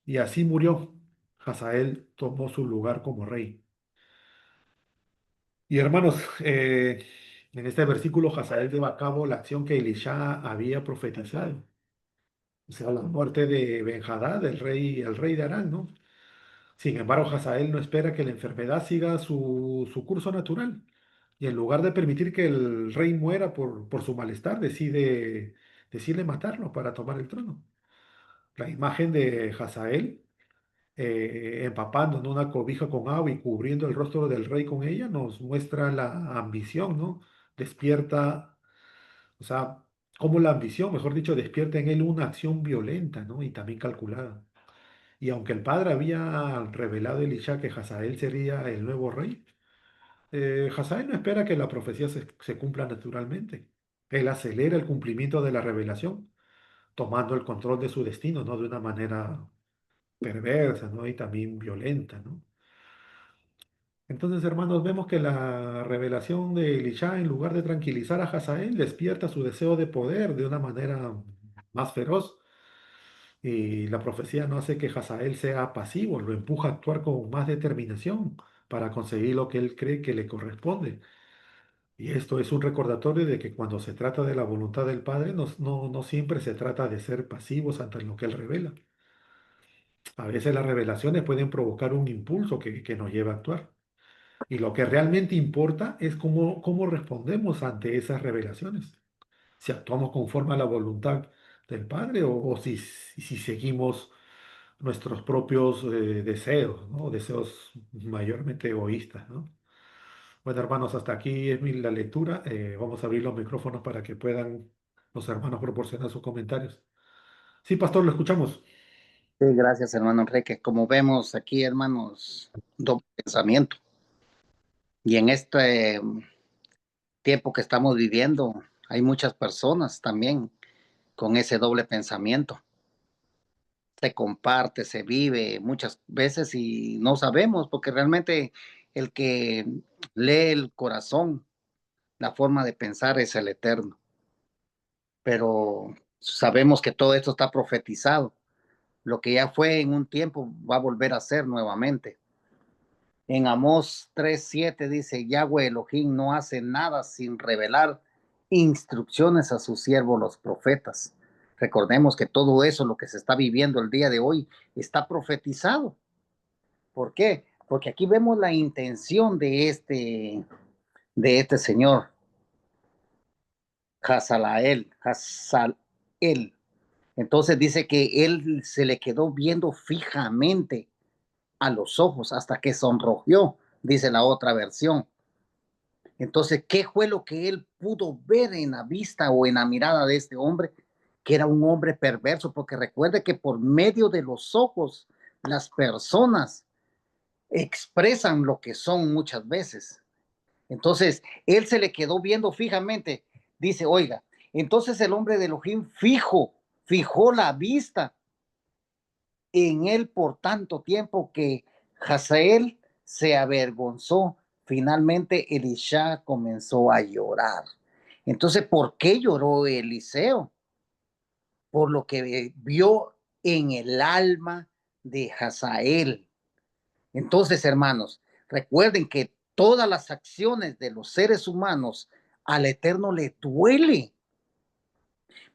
Y así murió. Hazael tomó su lugar como rey. Y hermanos, en este versículo Hazael lleva a cabo la acción que Elisha había profetizado. O sea, la muerte de Ben-Hadad, el rey de Aram, ¿no? Sin embargo, Hazael no espera que la enfermedad siga su curso natural. Y en lugar de permitir que el rey muera por su malestar, decide matarlo para tomar el trono. La imagen de Hazael empapando en una cobija con agua y cubriendo el rostro del rey con ella nos muestra la ambición, ¿no? Despierta, o sea, cómo la ambición, mejor dicho, despierta en él una acción violenta, ¿no? Y también calculada. Y aunque el padre había revelado a Elisha que Hazael sería el nuevo rey, Hazael no espera que la profecía se cumpla naturalmente. Él acelera el cumplimiento de la revelación, tomando el control de su destino, ¿no? De una manera perversa, ¿no? Y también violenta, ¿no? Entonces, hermanos, vemos que la revelación de Elisha, en lugar de tranquilizar a Hazael, despierta su deseo de poder de una manera más feroz. Y la profecía no hace que Hazael sea pasivo, lo empuja a actuar con más determinación para conseguir lo que él cree que le corresponde. Y esto es un recordatorio de que cuando se trata de la voluntad del Padre, no siempre se trata de ser pasivos ante lo que Él revela. A veces las revelaciones pueden provocar un impulso que nos lleva a actuar. Y lo que realmente importa es cómo respondemos ante esas revelaciones. si actuamos conforme a la voluntad del Padre o si seguimos nuestros propios deseos, ¿no? Deseos mayormente egoístas, ¿no? Bueno, hermanos, hasta aquí es la lectura. Vamos a abrir los micrófonos para que puedan los hermanos proporcionar sus comentarios. Sí, pastor, lo escuchamos. Sí, gracias, hermano Enrique. Como vemos aquí, hermanos, doble pensamiento. Y en este tiempo que estamos viviendo, hay muchas personas también con ese doble pensamiento. Se comparte, se vive muchas veces y no sabemos, porque realmente el que lee el corazón, la forma de pensar es el Eterno. Pero sabemos que todo esto está profetizado. Lo que ya fue en un tiempo va a volver a ser nuevamente. En Amós 3:7 dice, Yahweh Elohim no hace nada sin revelar instrucciones a sus siervos los profetas. Recordemos que todo eso, lo que se está viviendo el día de hoy, está profetizado. ¿Por qué? Porque aquí vemos la intención de este señor, Hazael. Entonces dice que él se le quedó viendo fijamente a los ojos hasta que sonrojió, dice la otra versión. Entonces, ¿qué fue lo que él pudo ver en la vista o en la mirada de este hombre? Que era un hombre perverso, porque recuerde que por medio de los ojos las personas expresan lo que son muchas veces. Entonces, él se le quedó viendo fijamente. Dice, oiga, entonces el hombre de Elohim fijó la vista en él por tanto tiempo que Hazael se avergonzó. Finalmente Elisha comenzó a llorar. Entonces, ¿por qué lloró Eliseo? Por lo que vio en el alma de Hazael. Entonces, hermanos, recuerden que todas las acciones de los seres humanos al Eterno le duele.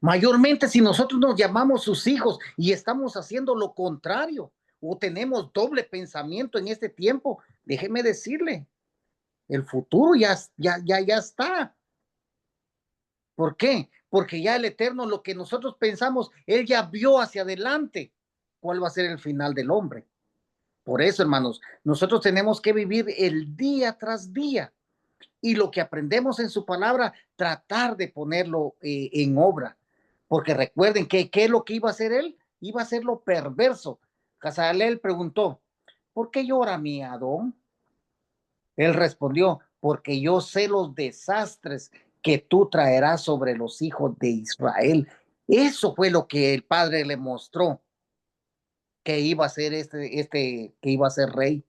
Mayormente si nosotros nos llamamos sus hijos y estamos haciendo lo contrario o tenemos doble pensamiento en este tiempo, déjeme decirle, el futuro ya está. ¿Por qué? Porque ya el Eterno, lo que nosotros pensamos, Él ya vio hacia adelante cuál va a ser el final del hombre. Por eso, hermanos, nosotros tenemos que vivir el día tras día y lo que aprendemos en su palabra, tratar de ponerlo en obra. Porque recuerden que ¿qué es lo que iba a hacer él? Iba a ser lo perverso. Hazael preguntó, ¿por qué llora mi Adón? Él respondió, porque yo sé los desastres que tú traerás sobre los hijos de Israel. Eso fue lo que el Padre le mostró, que iba a ser que iba a ser rey.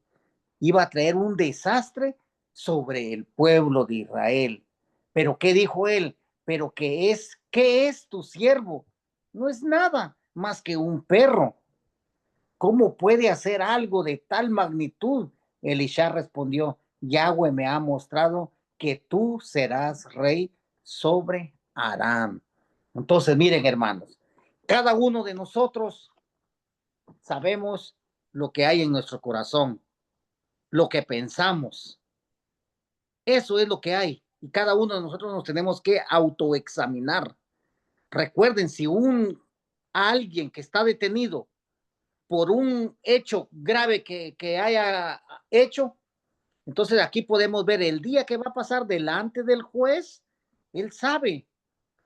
Iba a traer un desastre sobre el pueblo de Israel. Pero ¿qué dijo él? Pero ¿qué es tu siervo? No es nada más que un perro. ¿Cómo puede hacer algo de tal magnitud? Elisha respondió, Yahweh me ha mostrado que tú serás rey sobre Aram. Entonces, miren, hermanos, cada uno de nosotros sabemos lo que hay en nuestro corazón, lo que pensamos. Eso es lo que hay. Y cada uno de nosotros nos tenemos que autoexaminar. Recuerden, si alguien que está detenido por un hecho grave que haya hecho, entonces aquí podemos ver el día que va a pasar delante del juez, él sabe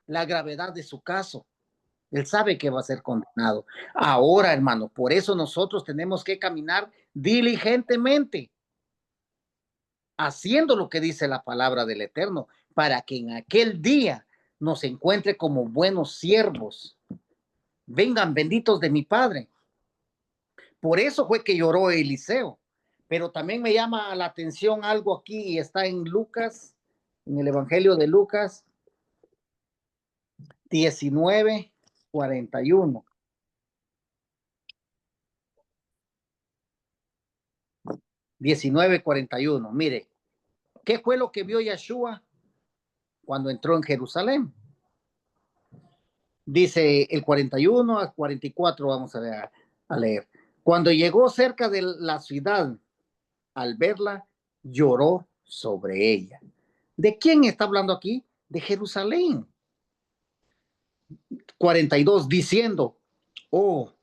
la gravedad de su caso. Él sabe que va a ser condenado. Ahora, hermano, por eso nosotros tenemos que caminar diligentemente, haciendo lo que dice la palabra del Eterno, para que en aquel día nos encuentre como buenos siervos. Vengan benditos de mi Padre. Por eso fue que lloró Eliseo. Pero también me llama la atención algo aquí y está en Lucas, en el Evangelio de Lucas 19:41. 19:41. Mire, ¿qué fue lo que vio Yeshua cuando entró en Jerusalén? Dice el 41 al 44, vamos a leer. Cuando llegó cerca de la ciudad, al verla, lloró sobre ella. ¿De quién está hablando aquí? De Jerusalén. 42, diciendo, oh,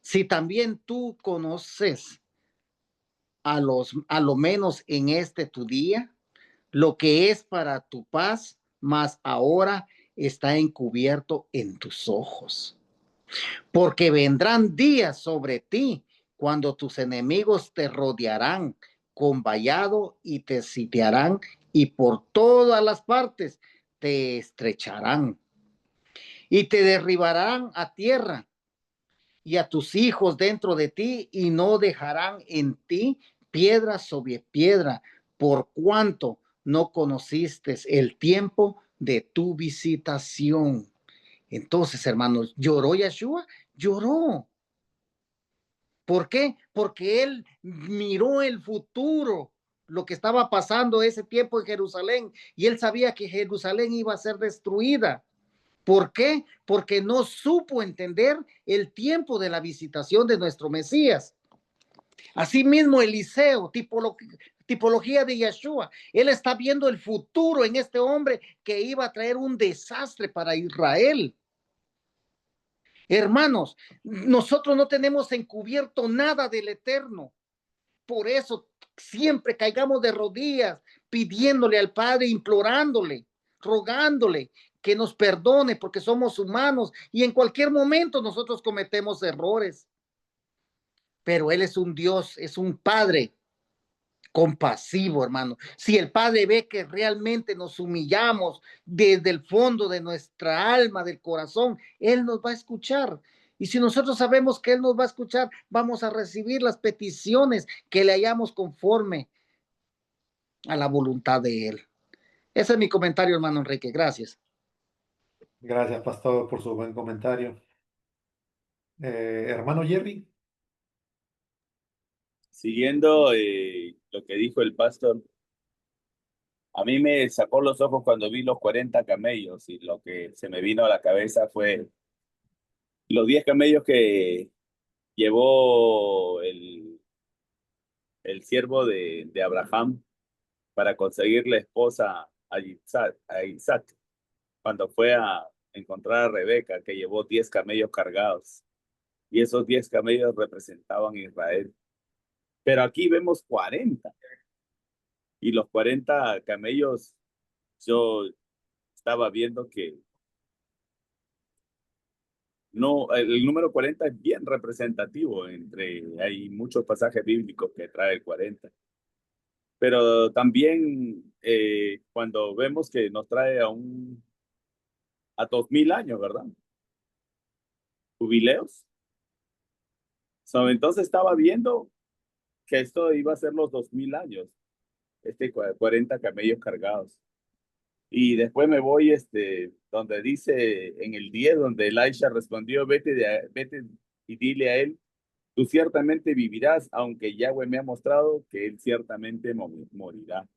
si también tú conoces a lo menos en este tu día, lo que es para tu paz, mas ahora está encubierto en tus ojos. Porque vendrán días sobre ti cuando tus enemigos te rodearán con vallado y te sitiarán y por todas las partes te estrecharán y te derribarán a tierra y a tus hijos dentro de ti y no dejarán en ti piedra sobre piedra por cuanto no conociste el tiempo de tu visitación. Entonces, hermanos, ¿lloró Yeshua? Lloró. ¿Por qué? Porque él miró el futuro, lo que estaba pasando ese tiempo en Jerusalén, y él sabía que Jerusalén iba a ser destruida. ¿Por qué? Porque no supo entender el tiempo de la visitación de nuestro Mesías. Asimismo, Eliseo, tipología de Yeshua, él está viendo el futuro en este hombre que iba a traer un desastre para Israel. Hermanos, nosotros no tenemos encubierto nada del Eterno. Por eso siempre caigamos de rodillas, pidiéndole al Padre, implorándole, rogándole que nos perdone porque somos humanos y en cualquier momento nosotros cometemos errores. Pero Él es un Dios, es un Padre compasivo, hermano. Si el Padre ve que realmente nos humillamos desde el fondo de nuestra alma, del corazón, Él nos va a escuchar. Y si nosotros sabemos que Él nos va a escuchar, vamos a recibir las peticiones que le hayamos conforme a la voluntad de Él. Ese es mi comentario, hermano Enrique. Gracias. Gracias, pastor, por su buen comentario. Hermano Jerry. Siguiendo lo que dijo el pastor, a mí me sacó los ojos cuando vi los 40 camellos y lo que se me vino a la cabeza fue los 10 camellos que llevó el siervo de Abraham para conseguir la esposa a Isaac, cuando fue a encontrar a Rebeca, que llevó 10 camellos cargados. Y esos 10 camellos representaban a Israel. Pero aquí vemos 40. Y los 40 camellos, yo estaba viendo que no, el número 40 es bien representativo. Hay muchos pasajes bíblicos que trae el 40. Pero también cuando vemos que nos trae a 2000 años, ¿verdad? Jubileos. Entonces estaba viendo que esto iba a ser los 2000 años, 40 camellos cargados. Y después me voy, donde dice en el 10, donde Elisha respondió, vete y dile a él, tú ciertamente vivirás, aunque Yahweh me ha mostrado que él ciertamente morirá.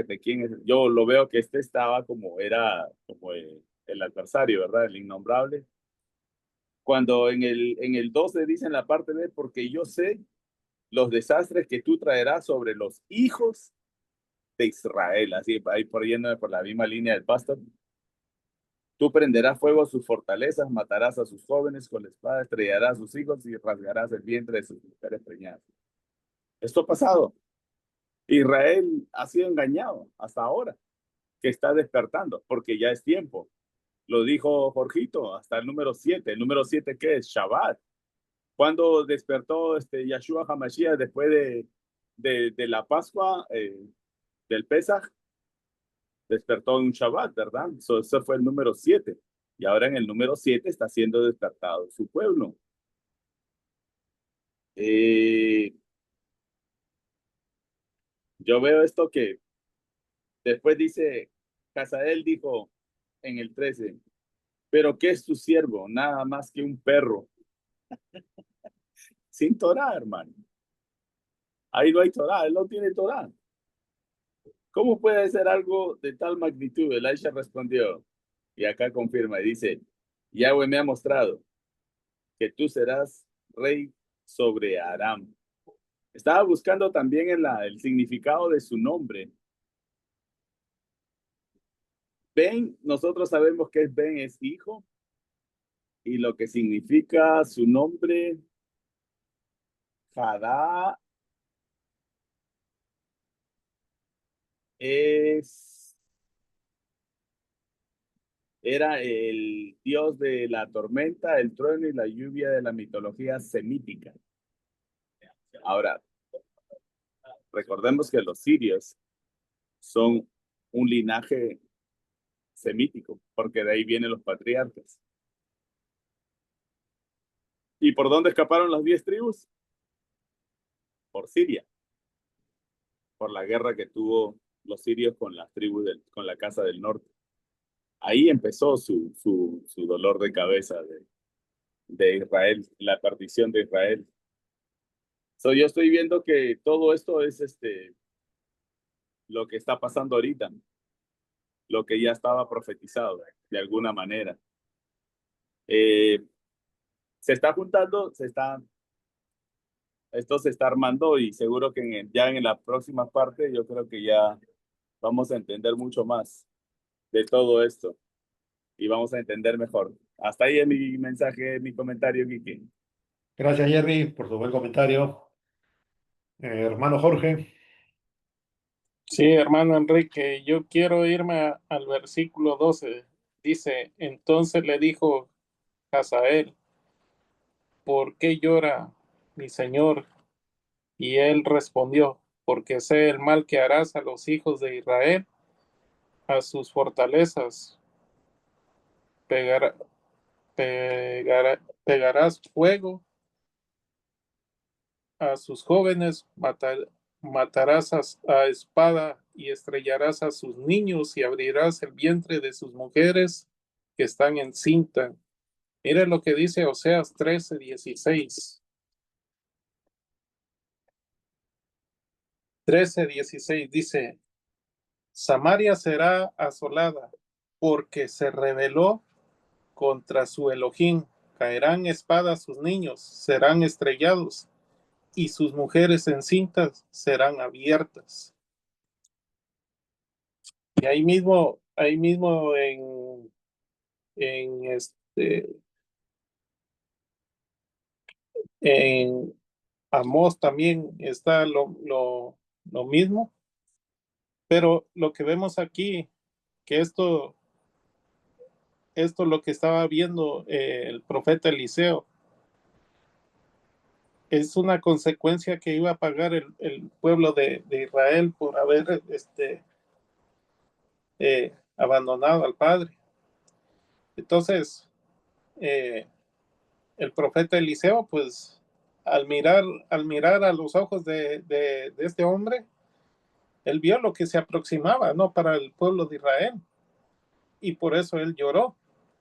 ¿De quién es? Yo lo veo que estaba era como el adversario, ¿verdad? El innombrable. Cuando en el 12 dice en la parte B, porque yo sé los desastres que tú traerás sobre los hijos de Israel, así ahí por yéndome por la misma línea del pastor. Tú prenderás fuego a sus fortalezas, matarás a sus jóvenes con la espada, estrellarás a sus hijos y rasgarás el vientre de sus mujeres preñadas. Esto ha pasado. Israel ha sido engañado hasta ahora, que está despertando, porque ya es tiempo. Lo dijo Jorgito, hasta el número 7. ¿El número 7 qué es? Shabbat. ¿Cuándo despertó Yeshua HaMashiach después de la Pascua, del Pesaj? Despertó en un Shabbat, ¿verdad? Ese fue el número 7. Y ahora en el número 7 está siendo despertado su pueblo. Yo veo esto que después dice, Hazael dijo en el 13, pero ¿qué es tu siervo? Nada más que un perro. Sin Torah, hermano. Ahí no hay Torah, él no tiene Torah. ¿Cómo puede ser algo de tal magnitud? Elisha respondió, y acá confirma, y dice, Yahweh me ha mostrado que tú serás rey sobre Aram. Estaba buscando también el significado de su nombre. Ben, nosotros sabemos que Ben es hijo, y lo que significa su nombre, Jadá, era el dios de la tormenta, el trueno y la lluvia de la mitología semítica. Ahora, recordemos que los sirios son un linaje semítico, porque de ahí vienen los patriarcas. ¿Y por dónde escaparon las 10 tribus? Por Siria, por la guerra que tuvo los sirios con las tribus, con la casa del norte. Ahí empezó su dolor de cabeza de Israel, la partición de Israel. Yo estoy viendo que todo esto es lo que está pasando ahorita, lo que ya estaba profetizado de alguna manera. Se está juntando, esto se está armando y seguro que ya en la próxima parte yo creo que ya vamos a entender mucho más de todo esto y vamos a entender mejor. Hasta ahí es mi mensaje, mi comentario, Kiki. Gracias, Jerry, por tu buen comentario. Hermano Jorge. Sí, hermano Enrique, yo quiero irme al versículo 12. Dice, entonces le dijo Hazael, ¿por qué llora mi señor? Y él respondió, porque sé el mal que harás a los hijos de Israel, a sus fortalezas, pegar, pegarás fuego a sus jóvenes, matarás a espada y estrellarás a sus niños y abrirás el vientre de sus mujeres que están encinta. Mira lo que dice Oseas 13:16. 13:16 dice, Samaria será asolada porque se rebeló contra su Elohim. Caerán espadas sus niños, serán estrellados y sus mujeres encintas serán abiertas. Y ahí mismo en en Amós también está lo mismo, pero lo que vemos aquí, que esto lo que estaba viendo el profeta Eliseo, es una consecuencia que iba a pagar el pueblo de Israel por haber abandonado al Padre. Entonces, el profeta Eliseo, pues, al mirar a los ojos de este hombre, él vio lo que se aproximaba, ¿no? Para el pueblo de Israel. Y por eso él lloró.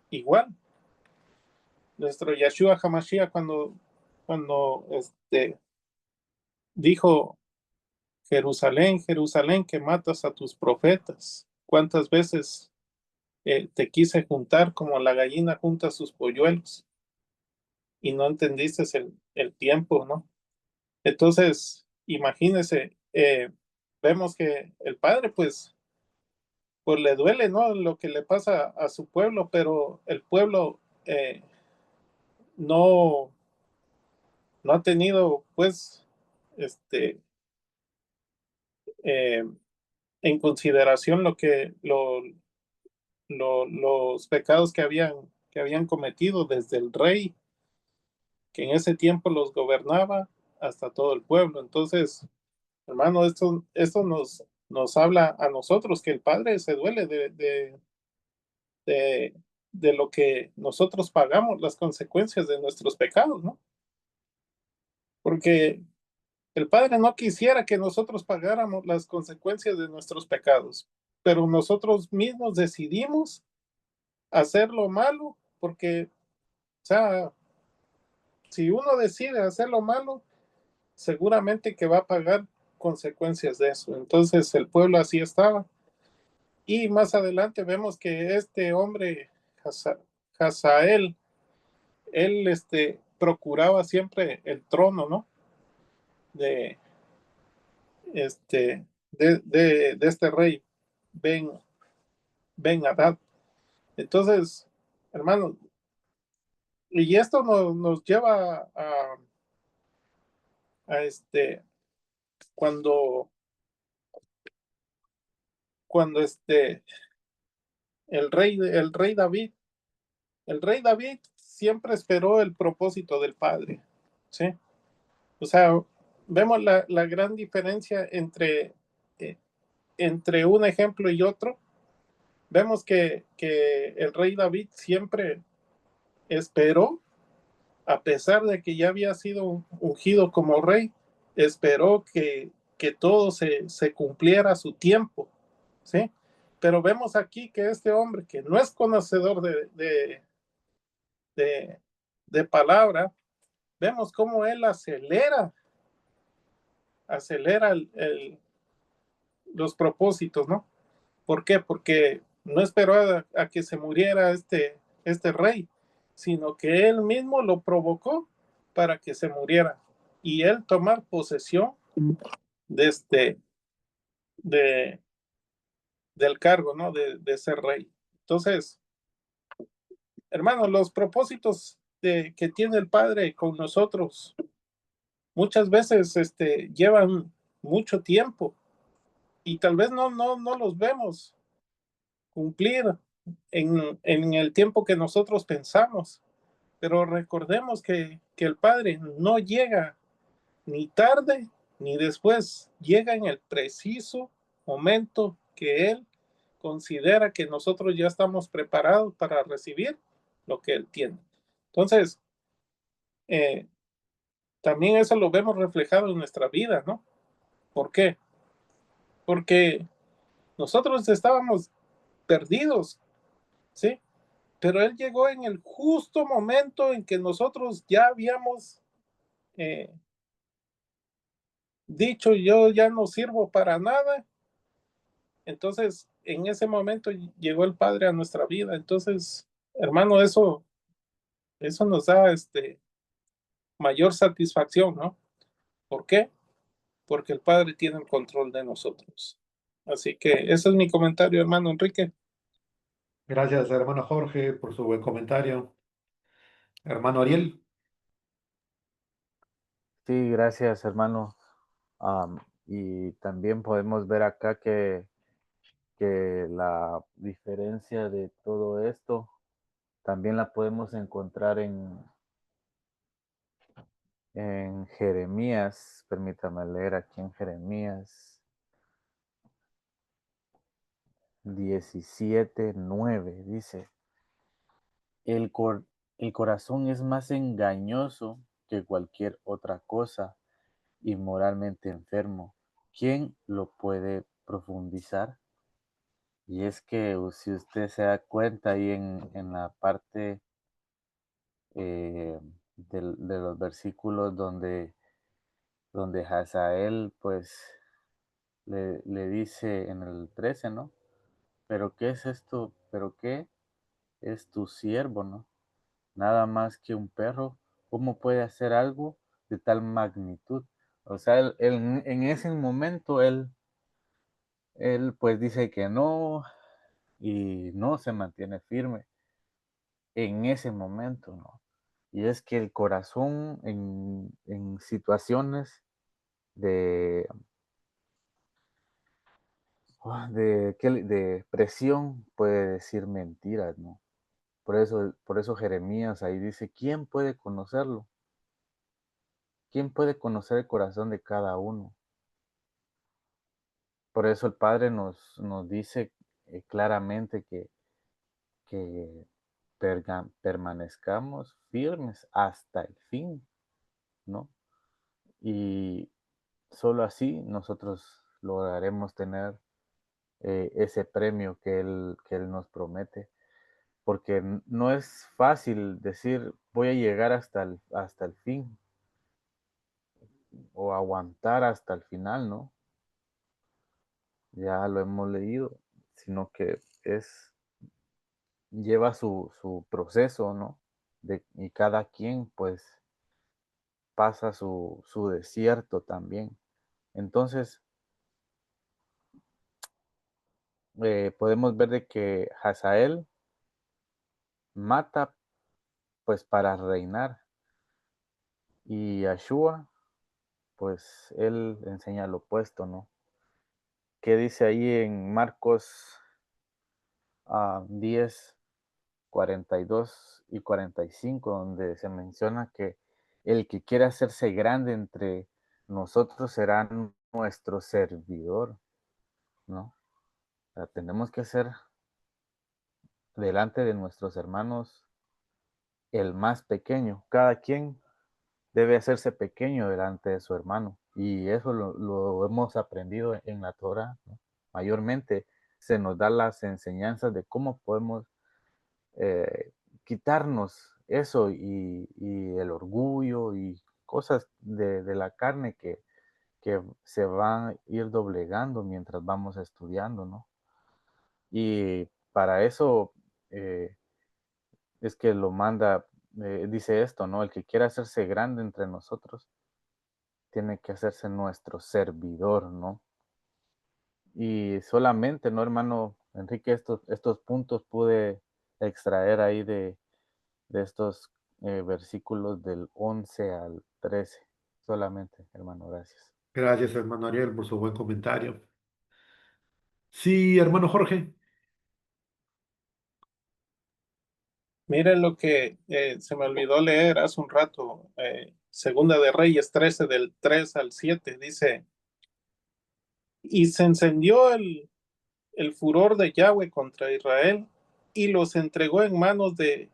Igual, nuestro Yeshua HaMashiach cuando dijo, Jerusalén, Jerusalén, que matas a tus profetas. ¿Cuántas veces te quise juntar como la gallina junta sus polluelos? Y no entendiste el tiempo, ¿no? Entonces, imagínese, vemos que el padre, pues le duele, ¿no? Lo que le pasa a su pueblo, pero el pueblo no, no ha tenido, pues, eh, en consideración los pecados que habían cometido desde el rey, que en ese tiempo los gobernaba, hasta todo el pueblo. Entonces, hermano, esto nos habla a nosotros que el Padre se duele de, de lo que nosotros pagamos, las consecuencias de nuestros pecados, ¿no? Porque el Padre no quisiera que nosotros pagáramos las consecuencias de nuestros pecados, pero nosotros mismos decidimos hacer lo malo, porque, o sea, si uno decide hacer lo malo, seguramente que va a pagar consecuencias de eso. Entonces el pueblo así estaba. Y más adelante vemos que este hombre, Hazael, él procuraba siempre el trono, ¿no? De de este rey, Ben, Ben Hadad. Entonces, hermano, Y esto nos lleva a cuando, cuando el rey David siempre esperó el propósito del Padre, ¿sí? O sea, vemos la gran diferencia eh, entre un ejemplo y otro. Vemos que el rey David siempre esperó, a pesar de que ya había sido ungido como rey, esperó que todo se cumpliera a su tiempo, ¿sí? Pero vemos aquí que este hombre, que no es conocedor de, de palabra, vemos cómo él acelera los propósitos, ¿no? ¿Por qué? Porque no esperó a que se muriera este rey, sino que él mismo lo provocó para que se muriera y él tomar posesión de de, del cargo, ¿no? De ser rey. Entonces, hermanos, los propósitos que tiene el Padre con nosotros muchas veces llevan mucho tiempo y tal vez no los vemos cumplir en el tiempo que nosotros pensamos. Pero recordemos que el Padre no llega ni tarde ni después, llega en el preciso momento que Él considera que nosotros ya estamos preparados para recibir lo que Él tiene. Entonces, eh, también eso lo vemos reflejado en nuestra vida, ¿no? ¿Por qué? Porque nosotros estábamos perdidos, ¿sí? Pero Él llegó en el justo momento en que nosotros ya habíamos eh, dicho, yo ya no sirvo para nada. Entonces, en ese momento llegó el Padre a nuestra vida. Entonces, hermano, eso nos da mayor satisfacción, ¿no? ¿Por qué? Porque el Padre tiene el control de nosotros. Así que ese es mi comentario, hermano Enrique. Gracias, hermano Jorge, por su buen comentario. Hermano Ariel. Sí, gracias, hermano. Y también podemos ver acá que la diferencia de todo esto también la podemos encontrar en Jeremías. Permítame leer aquí en Jeremías 17:9. Dice, el, cor- el corazón es más engañoso que cualquier otra cosa y moralmente enfermo. ¿Quién lo puede profundizar? Y es que si usted se da cuenta ahí en la parte de los versículos donde Hazael pues le dice en el 13, ¿no? ¿Pero qué es esto? ¿Pero qué es tu siervo, no? Nada más que un perro. ¿Cómo puede hacer algo de tal magnitud? O sea, en ese momento él pues dice que no y no se mantiene firme en ese momento, ¿no? Y es que el corazón en situaciones de, de presión puede decir mentiras, ¿no? Por eso Jeremías ahí dice, ¿quién puede conocerlo? ¿Quién puede conocer el corazón de cada uno? Por eso el Padre nos dice claramente que permanezcamos firmes hasta el fin, ¿no? Y solo así nosotros lograremos tener ese premio que él nos promete. Porque no es fácil decir voy a llegar hasta el fin o aguantar hasta el final, ¿no? Ya lo hemos leído, sino que lleva su proceso, ¿no? Y cada quien pues pasa su desierto también. Entonces, podemos ver de que Hazael mata pues para reinar. Y Yeshua, pues él enseña lo opuesto, ¿no? ¿Qué dice ahí en Marcos 10, 42 y 45, donde se menciona que el que quiera hacerse grande entre nosotros será nuestro servidor, ¿no? O sea, tenemos que ser delante de nuestros hermanos el más pequeño. Cada quien debe hacerse pequeño delante de su hermano. Y eso lo hemos aprendido en la Torah, ¿no? Mayormente se nos da las enseñanzas de cómo podemos eh, quitarnos eso y el orgullo y cosas de la carne que se van a ir doblegando mientras vamos estudiando, ¿no? Y para eso es que lo manda, dice esto, ¿no? El que quiera hacerse grande entre nosotros tiene que hacerse nuestro servidor, ¿no? Y solamente, ¿no, hermano Enrique? Estos puntos pude extraer ahí de estos versículos del 11 al 13. Solamente, hermano, gracias. Gracias, hermano Ariel, por su buen comentario. Sí, hermano Jorge. Miren lo que se me olvidó leer hace un rato. Segunda de Reyes 13, del 3 al 7, dice, y se encendió el furor de Yahweh contra Israel y los entregó en manos de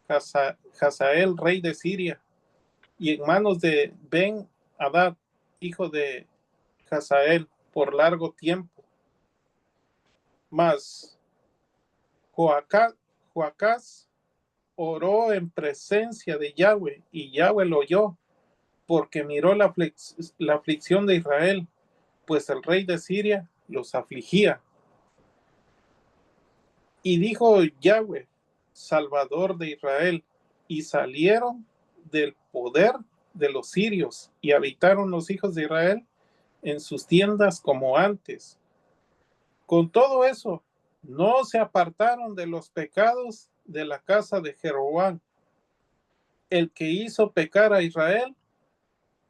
Hazael, rey de Siria, y en manos de Ben Hadad, hijo de Hazael, por largo tiempo. Mas Joacás oró en presencia de Yahweh, y Yahweh lo oyó, porque miró la aflicción de Israel, pues el rey de Siria los afligía. Y dijo Yahweh, Salvador de Israel, y salieron del poder de los sirios, y habitaron los hijos de Israel en sus tiendas como antes. Con todo eso, no se apartaron de los pecados de la casa de Jeroboam, el que hizo pecar a Israel.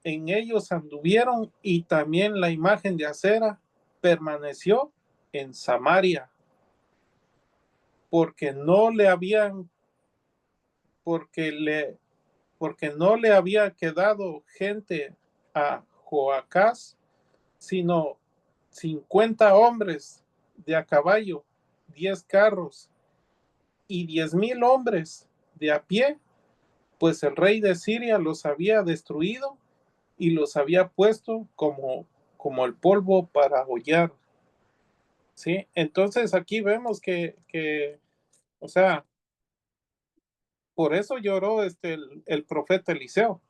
En ellos anduvieron, y también la imagen de acera permaneció en Samaria, porque no le habían, porque no le había quedado gente a Joacás, sino 50 hombres de a caballo, 10 carros y 10,000 hombres de a pie, pues el rey de Siria los había destruido y los había puesto como el polvo para hollar. ¿Sí? Entonces aquí vemos o sea, por eso lloró el profeta Eliseo,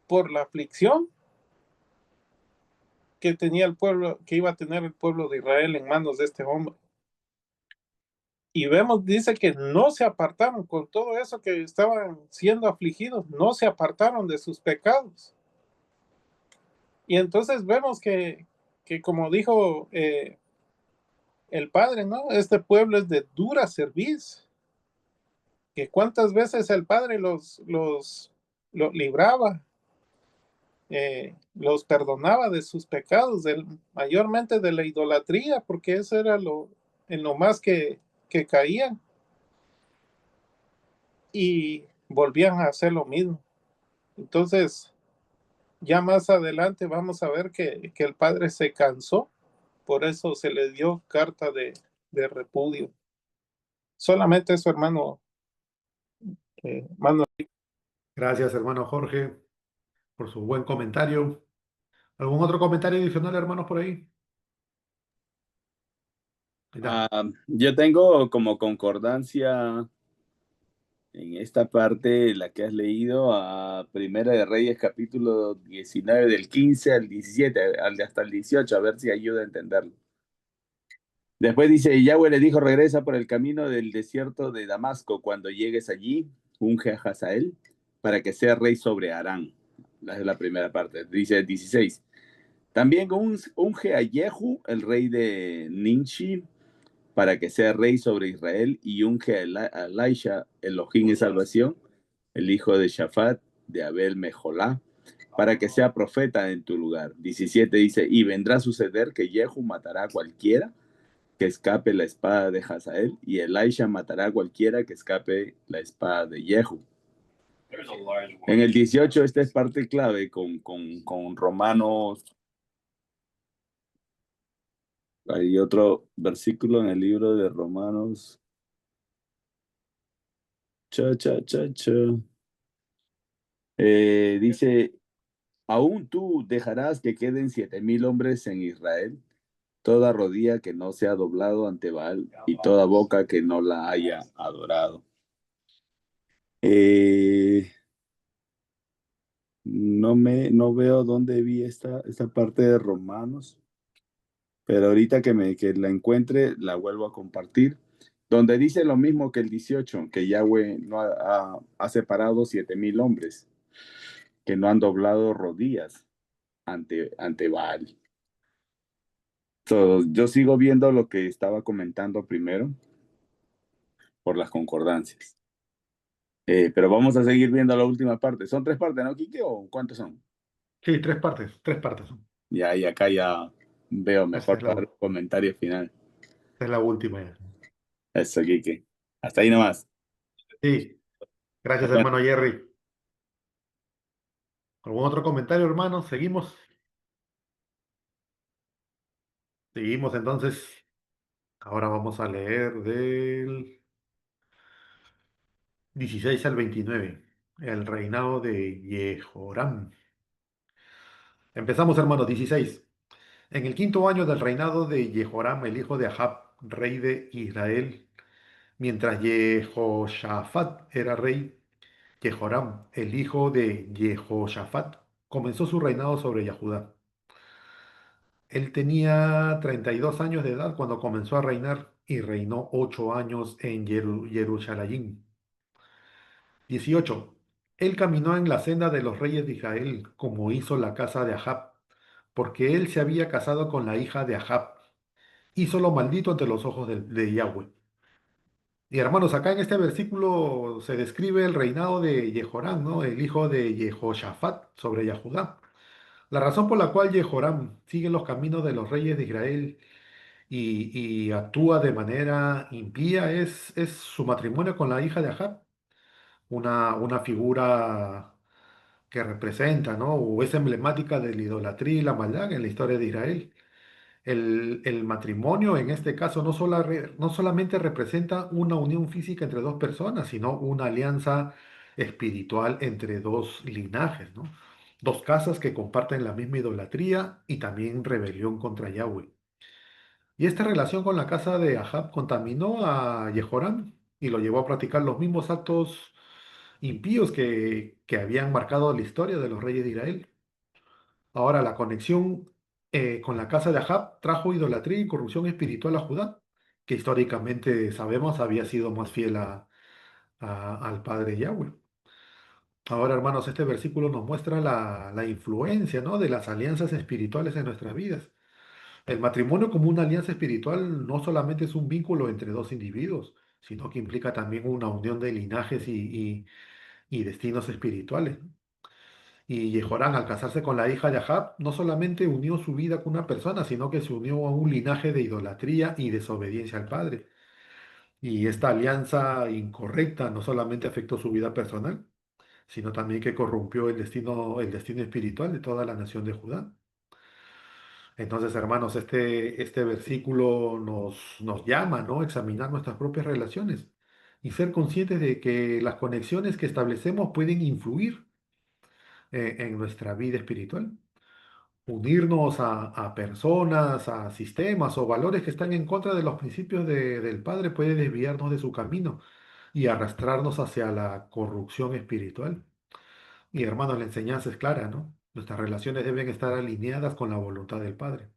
por la aflicción que tenía el pueblo, que iba a tener el pueblo de Israel en manos de este hombre. Y vemos, dice que no se apartaron con todo eso que estaban siendo afligidos, no se apartaron de sus pecados. Y entonces vemos que como dijo el Padre, ¿no? Este pueblo es de dura cerviz, que cuántas veces el Padre los libraba, los perdonaba de sus pecados, mayormente de la idolatría, porque eso era en lo más que caían, y volvían a hacer lo mismo. Entonces, ya más adelante vamos a ver que el Padre se cansó, por eso se le dio carta de repudio. Solamente eso, hermano. Hermano. Gracias, hermano Jorge, por su buen comentario. ¿Algún otro comentario adicional, hermanos, por ahí? Yo tengo como concordancia en esta parte, la que has leído, a Primera de Reyes, capítulo 19, del 15 al 17, hasta el 18, a ver si ayuda a entenderlo. Después dice, Yahweh le dijo, regresa por el camino del desierto de Damasco. Cuando llegues allí, unge a Hazael para que sea rey sobre Aram. Es la primera parte. Dice 16. También unge a Jehu, el rey de Ninchi, para que sea rey sobre Israel y unge a Elisha, Elohim es salvación, el hijo de Shafat, de Abel Mejolá, para que sea profeta en tu lugar. 17 dice, y vendrá a suceder que Jehu matará a cualquiera que escape la espada de Hazael, y Elisha matará a cualquiera que escape la espada de Jehu. En el 18, esta es parte clave con Romanos. Hay otro versículo en el libro de Romanos. Cha, cha, cha, cha. Dice, aún tú dejarás que queden 7,000 hombres en Israel, toda rodilla que no sea doblado ante Baal y toda boca que no la haya adorado. No veo dónde vi esta parte de Romanos, pero ahorita que la encuentre, la vuelvo a compartir, donde dice lo mismo que el 18, que Yahweh no ha separado 7,000 hombres, que no han doblado rodillas ante Baal. So, yo sigo viendo lo que estaba comentando primero por las concordancias. Pero vamos a seguir viendo la última parte. ¿Son 3 partes, no, Quique? ¿O cuántos son? Sí, 3 partes. Ya, y acá ya veo Esta mejor es la, para el comentario final. esta es la última ya. Eso, Quique. Hasta ahí nomás. Sí, gracias, hermano Jerry. ¿Algún otro comentario, hermano? ¿Seguimos? Seguimos entonces. Ahora vamos a leer del 16 al 29, el reinado de Jehoram. Empezamos, hermanos, 16. En el quinto año del reinado de Jehoram, el hijo de Ahab, rey de Israel, mientras Jehoshafat era rey, Jehoram, el hijo de Jehoshafat, comenzó su reinado sobre Judá. Él tenía 32 años de edad cuando comenzó a reinar y reinó 8 años en Jerusalén. 18. Él caminó en la senda de los reyes de Israel, como hizo la casa de Ahab, porque él se había casado con la hija de Ahab. Hizo lo maldito ante los ojos de Yahweh. Y hermanos, acá en este versículo se describe el reinado de Jehoram, ¿no? El hijo de Jehoshafat sobre Yahudá. La razón por la cual Jehoram sigue los caminos de los reyes de Israel y actúa de manera impía es su matrimonio con la hija de Ahab, una figura que representa, ¿no? O es emblemática de la idolatría y la maldad en la historia de Israel. El matrimonio en este caso no solamente representa una unión física entre dos personas, sino una alianza espiritual entre dos linajes, ¿no? Dos casas que comparten la misma idolatría y también rebelión contra Yahweh. Y esta relación con la casa de Ahab contaminó a Jehoram y lo llevó a practicar los mismos actos impíos que habían marcado la historia de los reyes de Israel. Ahora, la conexión con la casa de Ahab trajo idolatría y corrupción espiritual a Judá, que históricamente sabemos había sido más fiel al Padre Yahweh. Ahora, hermanos, este versículo nos muestra la influencia, ¿no?, de las alianzas espirituales en nuestras vidas. El matrimonio como una alianza espiritual no solamente es un vínculo entre dos individuos, sino que implica también una unión de linajes y destinos espirituales. Y Jehorán, al casarse con la hija de Ahab, no solamente unió su vida con una persona, sino que se unió a un linaje de idolatría y desobediencia al padre. Y esta alianza incorrecta no solamente afectó su vida personal, sino también que corrompió el destino espiritual de toda la nación de Judá. Entonces, hermanos, este versículo nos llama, ¿no?, a examinar nuestras propias relaciones y ser conscientes de que las conexiones que establecemos pueden influir en nuestra vida espiritual. Unirnos a personas, a sistemas o valores que están en contra de los principios del Padre puede desviarnos de su camino y arrastrarnos hacia la corrupción espiritual. Y hermanos, la enseñanza es clara, ¿no? Nuestras relaciones deben estar alineadas con la voluntad del Padre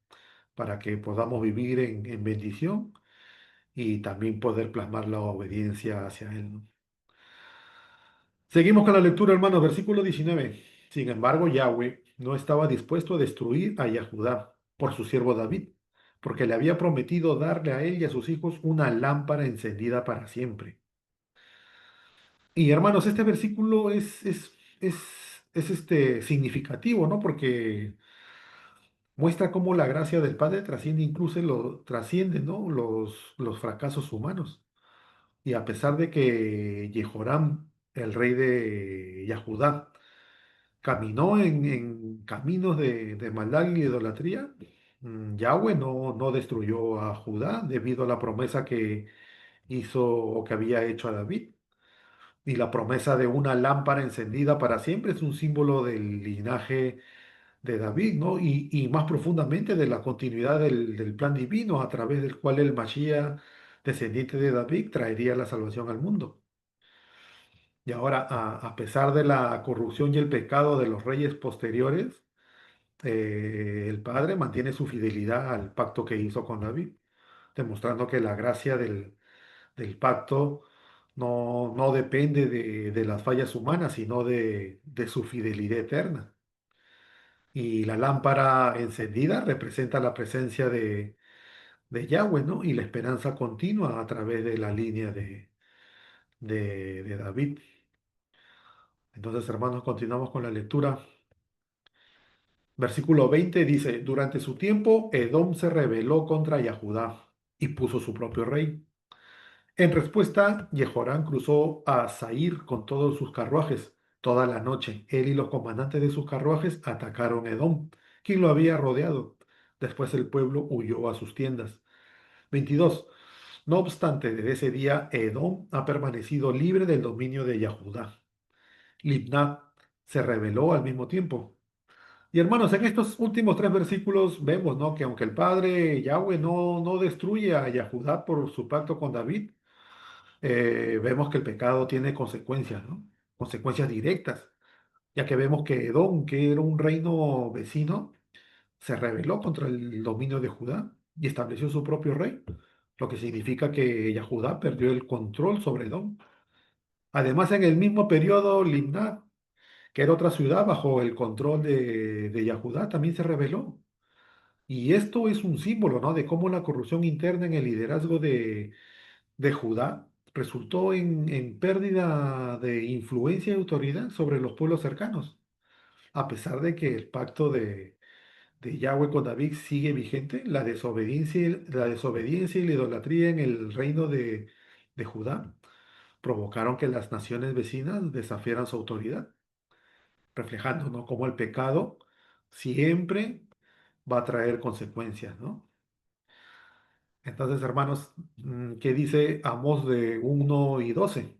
para que podamos vivir en bendición y también poder plasmar la obediencia hacia Él, ¿no? Seguimos con la lectura, hermanos, versículo 19. Sin embargo, Yahweh no estaba dispuesto a destruir a Yahudá por su siervo David, porque le había prometido darle a él y a sus hijos una lámpara encendida para siempre. Y hermanos, este versículo es significativo, ¿no? Porque muestra cómo la gracia del Padre trasciende incluso trasciende, ¿no? los fracasos humanos. Y a pesar de que Jehoram, el rey de Yahudá, caminó en caminos de maldad y de idolatría, Yahweh no destruyó a Judá debido a la promesa que hizo o que había hecho a David. Y la promesa de una lámpara encendida para siempre es un símbolo del linaje de David, ¿no? Y más profundamente de la continuidad del plan divino a través del cual el Mashiach, descendiente de David, traería la salvación al mundo. Y ahora, a pesar de la corrupción y el pecado de los reyes posteriores, el Padre mantiene su fidelidad al pacto que hizo con David, demostrando que la gracia del pacto no depende de las fallas humanas, sino de su fidelidad eterna. Y la lámpara encendida representa la presencia de Yahweh, ¿no? Y la esperanza continua a través de la línea de David. Entonces, hermanos, continuamos con la lectura. Versículo 20 dice, durante su tiempo, Edom se rebeló contra Yahudá y puso su propio rey. En respuesta, Jehorán cruzó a Zair con todos sus carruajes. Toda la noche, él y los comandantes de sus carruajes atacaron Edom, quien lo había rodeado. Después el pueblo huyó a sus tiendas. 22. No obstante, desde ese día, Edom ha permanecido libre del dominio de Yahudá. Libná se rebeló al mismo tiempo. Y hermanos, en estos últimos tres versículos vemos, ¿no? Que aunque el padre Yahweh no destruye a Yahudá por su pacto con David, vemos que el pecado tiene consecuencias, ¿no? Consecuencias directas, ya que vemos que Edom, que era un reino vecino, se rebeló contra el dominio de Judá y estableció su propio rey, lo que significa que Yahudá perdió el control sobre Edom. Además, en el mismo periodo, Limnah, que era otra ciudad bajo el control de Yahudá, también se rebeló. Y esto es un símbolo, ¿no? De cómo la corrupción interna en el liderazgo de Judá resultó en pérdida de influencia y autoridad sobre los pueblos cercanos, a pesar de que el pacto de Yahweh con David sigue vigente, la desobediencia y la idolatría en el reino de Judá provocaron que las naciones vecinas desafiaran su autoridad, reflejando, ¿no? Cómo el pecado siempre va a traer consecuencias, ¿no? Entonces, hermanos, ¿qué dice Amós de 1 y 12?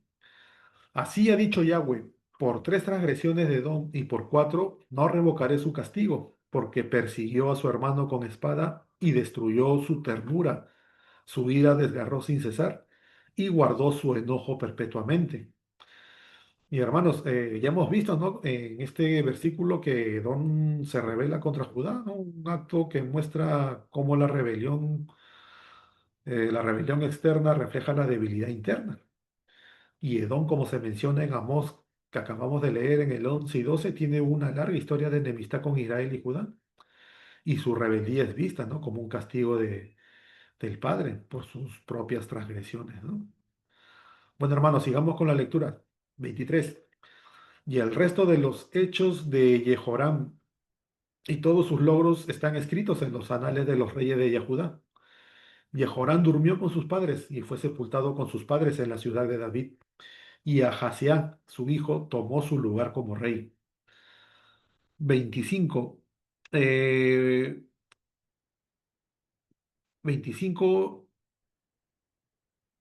Así ha dicho Yahweh, por tres transgresiones de Edom y por cuatro no revocaré su castigo, porque persiguió a su hermano con espada y destruyó su ternura, su ira desgarró sin cesar y guardó su enojo perpetuamente. Y hermanos, ya hemos visto, ¿no? En este versículo que Edom se rebela contra Judá, ¿no? Un acto que muestra cómo la rebelión externa refleja la debilidad interna. Y Edom, como se menciona en Amós, que acabamos de leer en el 11 y 12, tiene una larga historia de enemistad con Israel y Judá. Y su rebeldía es vista, ¿no? Como un castigo del Padre por sus propias transgresiones, ¿no? Bueno, hermanos, sigamos con la lectura. 23. Y el resto de los hechos de Jehoram y todos sus logros están escritos en los anales de los reyes de Yahudá. Jehoram durmió con sus padres y fue sepultado con sus padres en la ciudad de David. Y Ahazía, su hijo, tomó su lugar como rey. 25. eh, 25,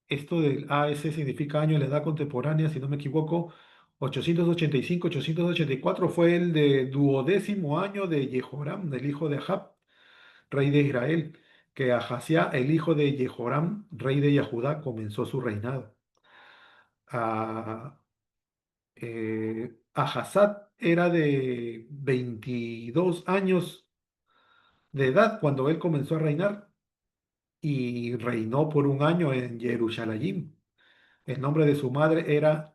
esto del AS significa año en la edad contemporánea, si no me equivoco. 885, 884 fue el de duodécimo año de Jehoram, del hijo de Ahab, rey de Israel, que Ahazía, el hijo de Jehoram, rey de Yahudá, comenzó su reinado. Ahazat era de 22 años de edad cuando él comenzó a reinar y reinó por un año en Jerusalén. El nombre de su madre era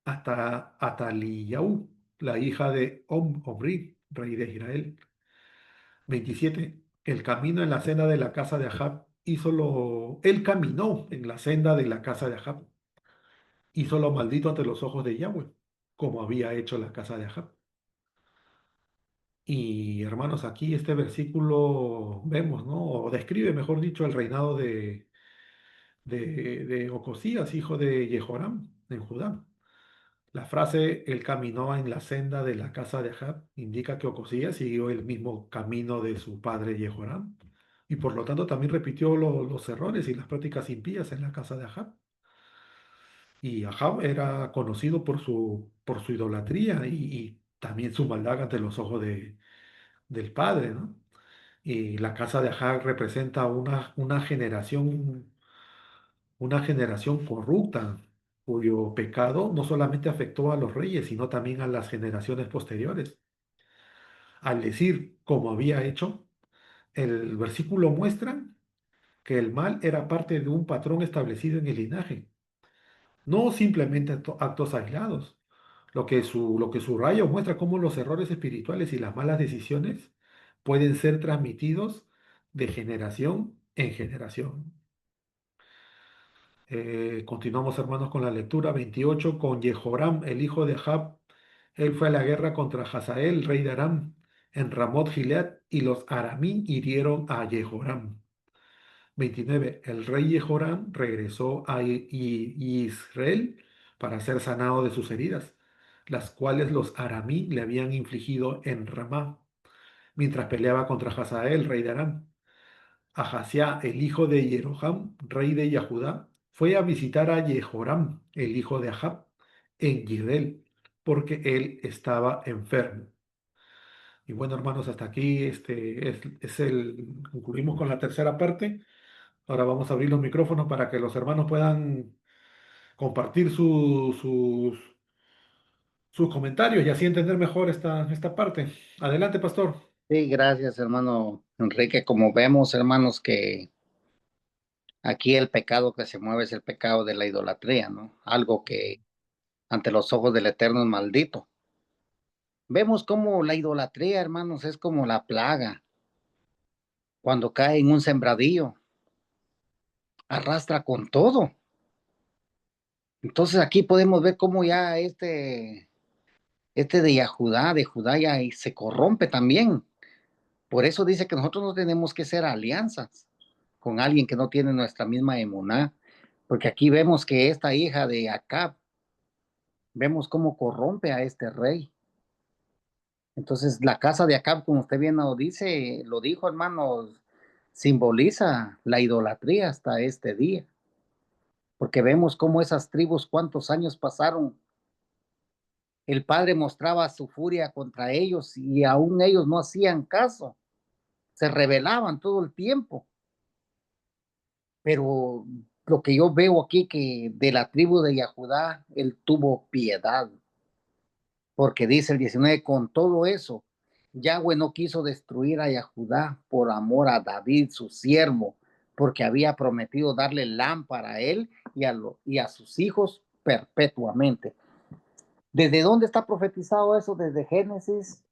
Ataliyahu, la hija de Omri, rey de Israel. 27. el camino en la senda de la casa de Ahab, él caminó en la senda de la casa de Ahab, hizo lo maldito ante los ojos de Yahweh, como había hecho la casa de Ahab. Y hermanos, aquí este versículo vemos, ¿no? O describe, mejor dicho, el reinado de Ocosías, hijo de Jehoram, en Judá. La frase "él caminó en la senda de la casa de Ahab" indica que Ocosías siguió el mismo camino de su padre Jehoram, y por lo tanto también repitió los errores y las prácticas impías en la casa de Ahab. Y Ahab era conocido por su idolatría y también su maldad ante los ojos del padre, ¿no? Y la casa de Ahab representa una generación corrupta, cuyo pecado no solamente afectó a los reyes, sino también a las generaciones posteriores. Al decir como había hecho, el versículo muestra que el mal era parte de un patrón establecido en el linaje, no simplemente actos aislados. Lo que subraya o muestra cómo los errores espirituales y las malas decisiones pueden ser transmitidos de generación en generación. Continuamos, hermanos, con la lectura 28. Con Jehoram, el hijo de Ahab, él fue a la guerra contra Hazael, rey de Aram, en Ramot Gilead, y los aramí hirieron a Jehoram. 29. El rey Jehoram regresó a Israel para ser sanado de sus heridas, las cuales los aramí le habían infligido en Ramá, mientras peleaba contra Hazael, rey de Aram. Ahazía, el hijo de Jeroham, rey de Yahudá, fue a visitar a Jehoram, el hijo de Ahab, en Gilgal, porque él estaba enfermo. Y bueno, hermanos, hasta aquí concluimos con la tercera parte. Ahora vamos a abrir los micrófonos para que los hermanos puedan compartir sus comentarios y así entender mejor esta parte. Adelante, pastor. Sí, gracias, hermano Enrique. Como vemos, hermanos, que aquí el pecado que se mueve es el pecado de la idolatría, ¿no? Algo que ante los ojos del Eterno es maldito. Vemos cómo la idolatría, hermanos, es como la plaga. Cuando cae en un sembradío, arrastra con todo. Entonces aquí podemos ver cómo ya este de Judá ya se corrompe también. Por eso dice que nosotros no tenemos que hacer alianzas con alguien que no tiene nuestra misma emuná, porque aquí vemos que esta hija de Acab, vemos cómo corrompe a este rey. Entonces la casa de Acab, como usted bien lo dice, lo dijo, hermanos, simboliza la idolatría hasta este día, porque vemos cómo esas tribus, cuántos años pasaron. El padre mostraba su furia contra ellos y aún ellos no hacían caso, se rebelaban todo el tiempo. Pero lo que yo veo aquí que de la tribu de Yahudá, él tuvo piedad, porque dice el 19, con todo eso, Yahweh no quiso destruir a Yahudá por amor a David, su siervo, porque había prometido darle lámpara a él y a sus hijos perpetuamente. ¿Desde dónde está profetizado eso? Desde Génesis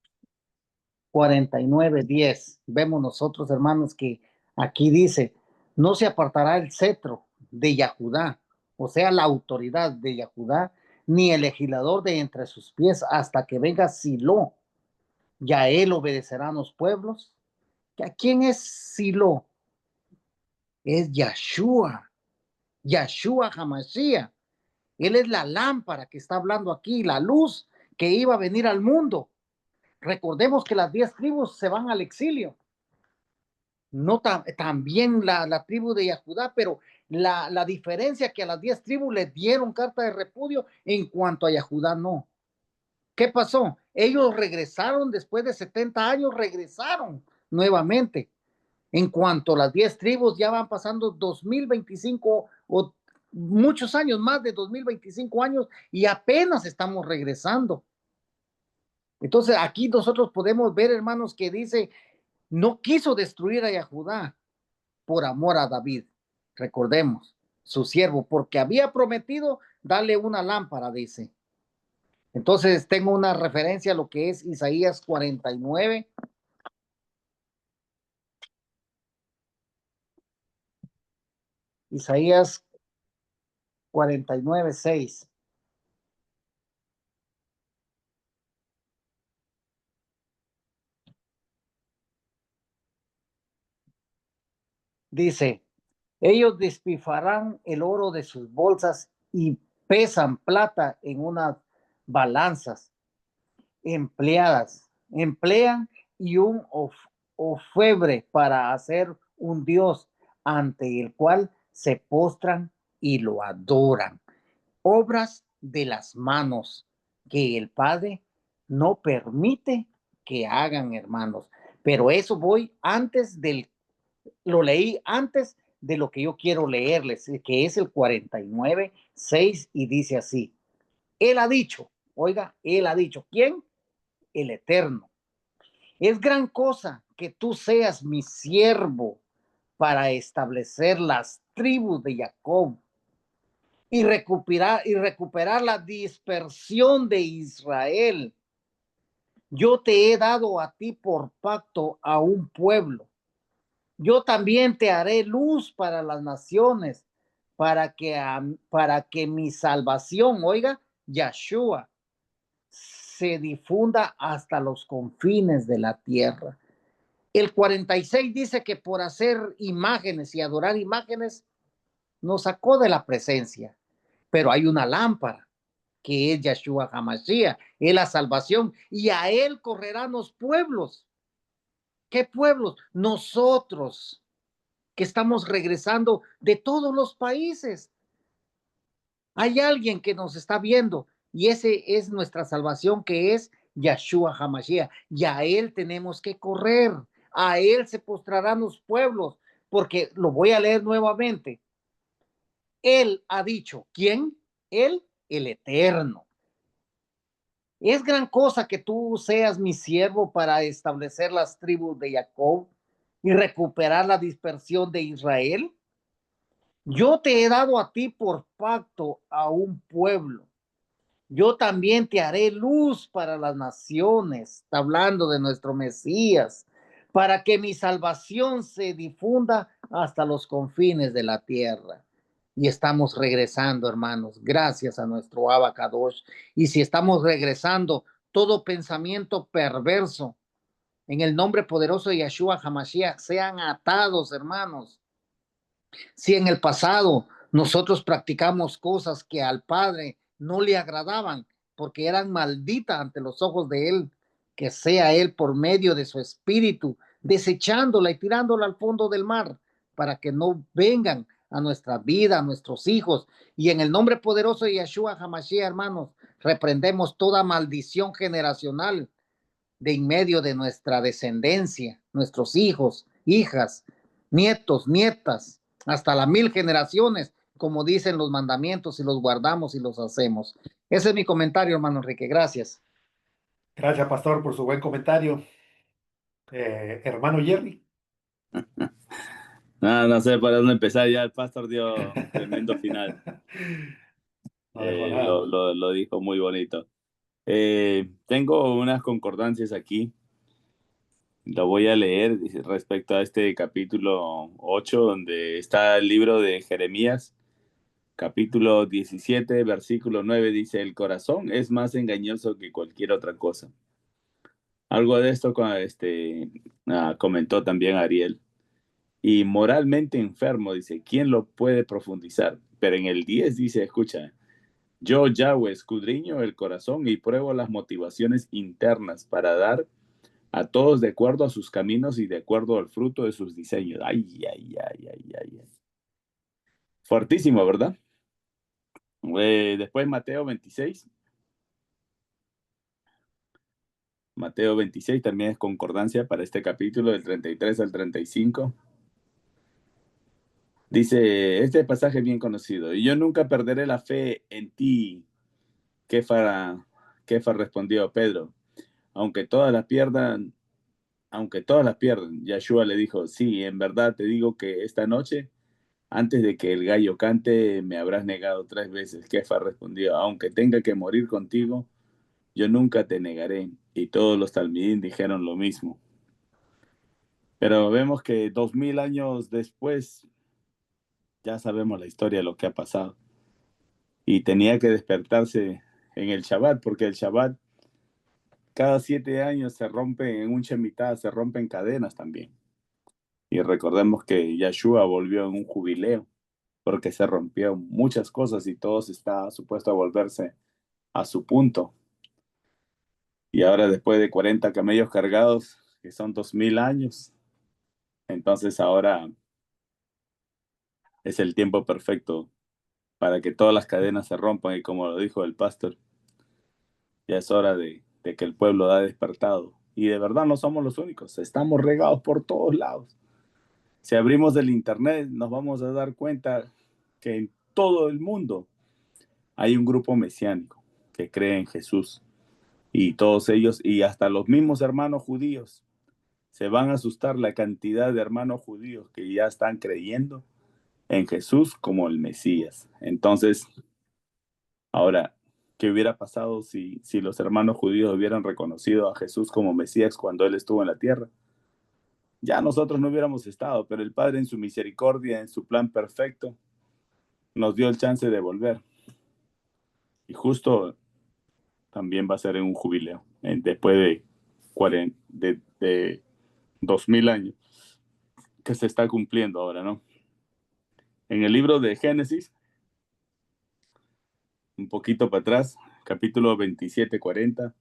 49:10. Vemos nosotros, hermanos, que aquí dice, no se apartará el cetro de Yahudá, o sea, la autoridad de Yahudá, ni el legislador de entre sus pies hasta que venga Silo. Ya él obedecerá a los pueblos. ¿A quién es Silo? Es Yahshua, Yahshua Hamashiach. Él es la lámpara que está hablando aquí, la luz que iba a venir al mundo. Recordemos que las 10 tribus se van al exilio. No también la tribu de Yahudá, pero la diferencia que a las 10 tribus les dieron carta de repudio, en cuanto a Yahudá no. ¿Qué pasó? Ellos regresaron después de 70 años, regresaron nuevamente. En cuanto a las 10 tribus, ya van pasando 2025 o muchos años, más de 2025 años, y apenas estamos regresando. Entonces aquí nosotros podemos ver, hermanos, que dice, no quiso destruir a Yahudá por amor a David. Recordemos, su siervo, porque había prometido darle una lámpara, dice. Entonces tengo una referencia a lo que es Isaías 49. Isaías 49:6. Dice, ellos despilfarran el oro de sus bolsas y pesan plata en unas balanzas emplean y un ofebre para hacer un dios ante el cual se postran y lo adoran. Obras de las manos que el Padre no permite que hagan, hermanos. Pero eso lo leí antes de lo que yo quiero leerles, que es el 49:6, y dice así. Él ha dicho, oiga, él ha dicho, ¿quién? El Eterno. Es gran cosa que tú seas mi siervo para establecer las tribus de Jacob y recuperar la dispersión de Israel. Yo te he dado a ti por pacto a un pueblo. Yo también te haré luz para las naciones, para que mi salvación, oiga, Yahshua, se difunda hasta los confines de la tierra. El 46 dice que por hacer imágenes y adorar imágenes nos sacó de la presencia, pero hay una lámpara que es Yahshua HaMashiach, es la salvación, y a él correrán los pueblos. ¿Qué pueblos? Nosotros, que estamos regresando de todos los países. Hay alguien que nos está viendo y ese es nuestra salvación, que es Yahshua HaMashiach. Y a él tenemos que correr. A él se postrarán los pueblos, porque lo voy a leer nuevamente. Él ha dicho, ¿quién? Él, el Eterno. Es gran cosa que tú seas mi siervo para establecer las tribus de Jacob y recuperar la dispersión de Israel. Yo te he dado a ti por pacto a un pueblo. Yo también te haré luz para las naciones, está hablando de nuestro Mesías, para que mi salvación se difunda hasta los confines de la tierra. Y estamos regresando, hermanos, gracias a nuestro Abacadosh. Y si estamos regresando, todo pensamiento perverso, en el nombre poderoso de Yahshua HaMashiach, sean atados, hermanos. Si en el pasado nosotros practicamos cosas que al Padre no le agradaban porque eran malditas ante los ojos de Él, que sea Él por medio de su espíritu desechándola y tirándola al fondo del mar para que no vengan a nuestra vida, a nuestros hijos. Y en el nombre poderoso de Yahshua HaMashiach, hermanos, reprendemos toda maldición generacional de en medio de nuestra descendencia, nuestros hijos, hijas, nietos, nietas, hasta las 1000 generaciones, como dicen los mandamientos, y los guardamos y los hacemos. Ese es mi comentario, hermano Enrique. Gracias. Gracias, pastor, por su buen comentario. Hermano Jerry. No sé para dónde empezar, ya el pastor dio tremendo final. No dejó nada. Lo dijo muy bonito. Tengo unas concordancias aquí. Lo voy a leer respecto a este capítulo 8, donde está el libro de Jeremías, capítulo 17, versículo 9, dice, el corazón es más engañoso que cualquier otra cosa. Algo de esto comentó también Ariel. Y moralmente enfermo, dice, ¿quién lo puede profundizar? Pero en el 10 dice, escucha, yo, Yahweh, escudriño el corazón y pruebo las motivaciones internas para dar a todos de acuerdo a sus caminos y de acuerdo al fruto de sus diseños. Ay, ay, ay, ay, ay. Fuertísimo, ¿verdad? Después Mateo 26. Mateo 26 también es concordancia para este capítulo del 33 al 35. Dice, este pasaje es bien conocido. Y yo nunca perderé la fe en ti, Kefa respondió Pedro. Aunque todas las pierdan, Yahshua le dijo, sí, en verdad te digo que esta noche, antes de que el gallo cante, me habrás negado 3 veces. Kefa respondió, aunque tenga que morir contigo, yo nunca te negaré. Y todos los talmidín dijeron lo mismo. Pero vemos que 2000 años después, ya sabemos la historia de lo que ha pasado. Y tenía que despertarse en el Shabbat, porque el Shabbat cada 7 años se rompe en un Shemitah, se rompen cadenas también. Y recordemos que Yahshua volvió en un jubileo, porque se rompió muchas cosas y todo está supuesto a volverse a su punto. Y ahora después de 40 camellos cargados, que son 2000 años, entonces ahora es el tiempo perfecto para que todas las cadenas se rompan. Y como lo dijo el pastor, ya es hora de que el pueblo ha despertado. Y de verdad no somos los únicos, estamos regados por todos lados. Si abrimos el internet, nos vamos a dar cuenta que en todo el mundo hay un grupo mesiánico que cree en Jesús. Y todos ellos, y hasta los mismos hermanos judíos, se van a asustar la cantidad de hermanos judíos que ya están creyendo en Jesús como el Mesías. Entonces, ahora, ¿qué hubiera pasado si los hermanos judíos hubieran reconocido a Jesús como Mesías cuando Él estuvo en la tierra? Ya nosotros no hubiéramos estado, pero el Padre en su misericordia, en su plan perfecto, nos dio el chance de volver. Y justo también va a ser en un jubileo, después de 2000 años, que se está cumpliendo ahora, ¿no? En el libro de Génesis, un poquito para atrás, capítulo 27-40,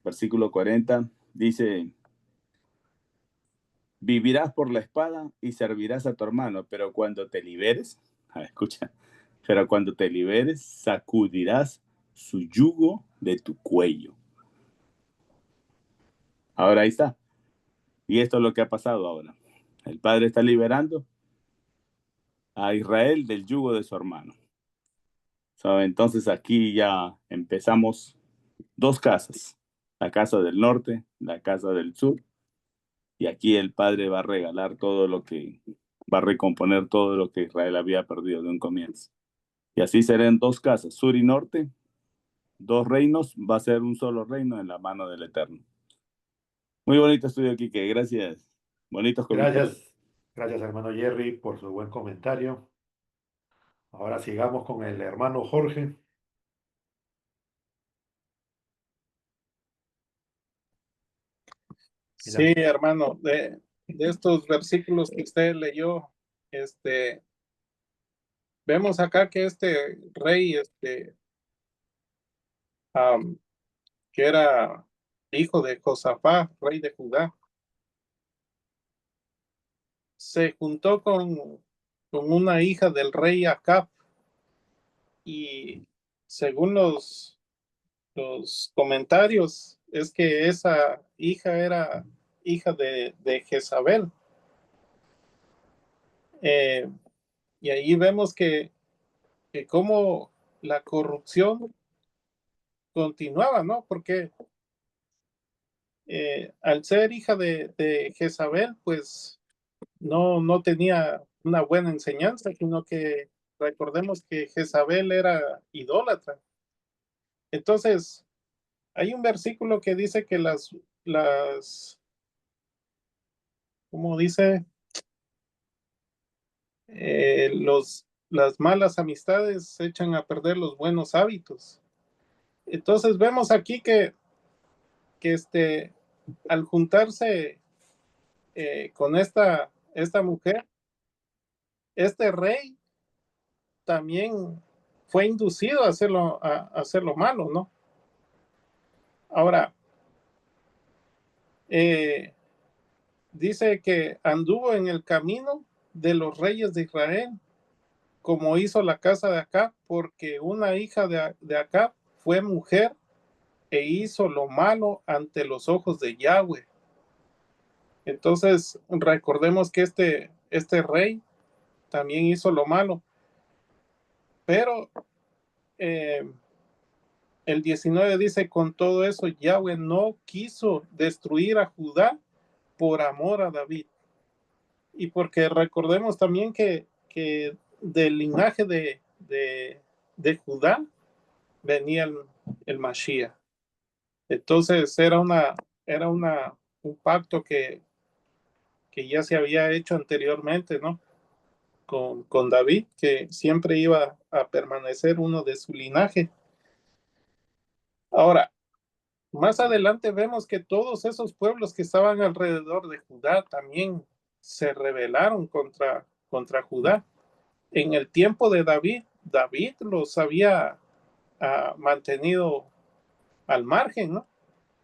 versículo 40, dice: vivirás por la espada y servirás a tu hermano, pero cuando te liberes, escucha, pero cuando te liberes, sacudirás su yugo de tu cuello. Ahora ahí está. Y esto es lo que ha pasado ahora. El Padre está liberando a Israel del yugo de su hermano. Entonces aquí ya empezamos 2 casas, la casa del norte, la casa del sur, y aquí el Padre va a regalar va a recomponer todo lo que Israel había perdido de un comienzo. Y así serán 2 casas, sur y norte, 2 reinos, va a ser un solo reino en la mano del Eterno. Muy bonito estudio, Quique, gracias. Bonitos comentarios. Gracias hermano Jerry por su buen comentario. Ahora sigamos con el hermano Jorge. Sí, Mira, hermano, de estos versículos que usted leyó, vemos acá que este rey, am, que era hijo de Josafat, rey de Judá, se juntó con una hija del rey Acab, y según los comentarios, es que esa hija era hija de Jezabel. Eh, y ahí vemos que cómo la corrupción continuaba, ¿no? Porque al ser hija de Jezabel, pues no tenía una buena enseñanza, sino que recordemos que Jezabel era idólatra. Entonces, hay un versículo que dice que ¿cómo dice? Las malas amistades echan a perder los buenos hábitos. Entonces vemos aquí que al juntarse con esta mujer, este rey también fue inducido a hacerlo malo, ¿no? Ahora, dice que anduvo en el camino de los reyes de Israel, como hizo la casa de Acab, porque una hija de Acab fue mujer e hizo lo malo ante los ojos de Yahweh. Entonces, recordemos que este rey también hizo lo malo, pero el 19 dice: con todo eso, Yahweh no quiso destruir a Judá por amor a David. Y porque recordemos también que del linaje de Judá venía el Mashiach. Entonces era un pacto que ya se había hecho anteriormente, ¿no? con David, que siempre iba a permanecer uno de su linaje. Ahora, más adelante vemos que todos esos pueblos que estaban alrededor de Judá también se rebelaron contra Judá. En el tiempo de David, David los había mantenido al margen, ¿no?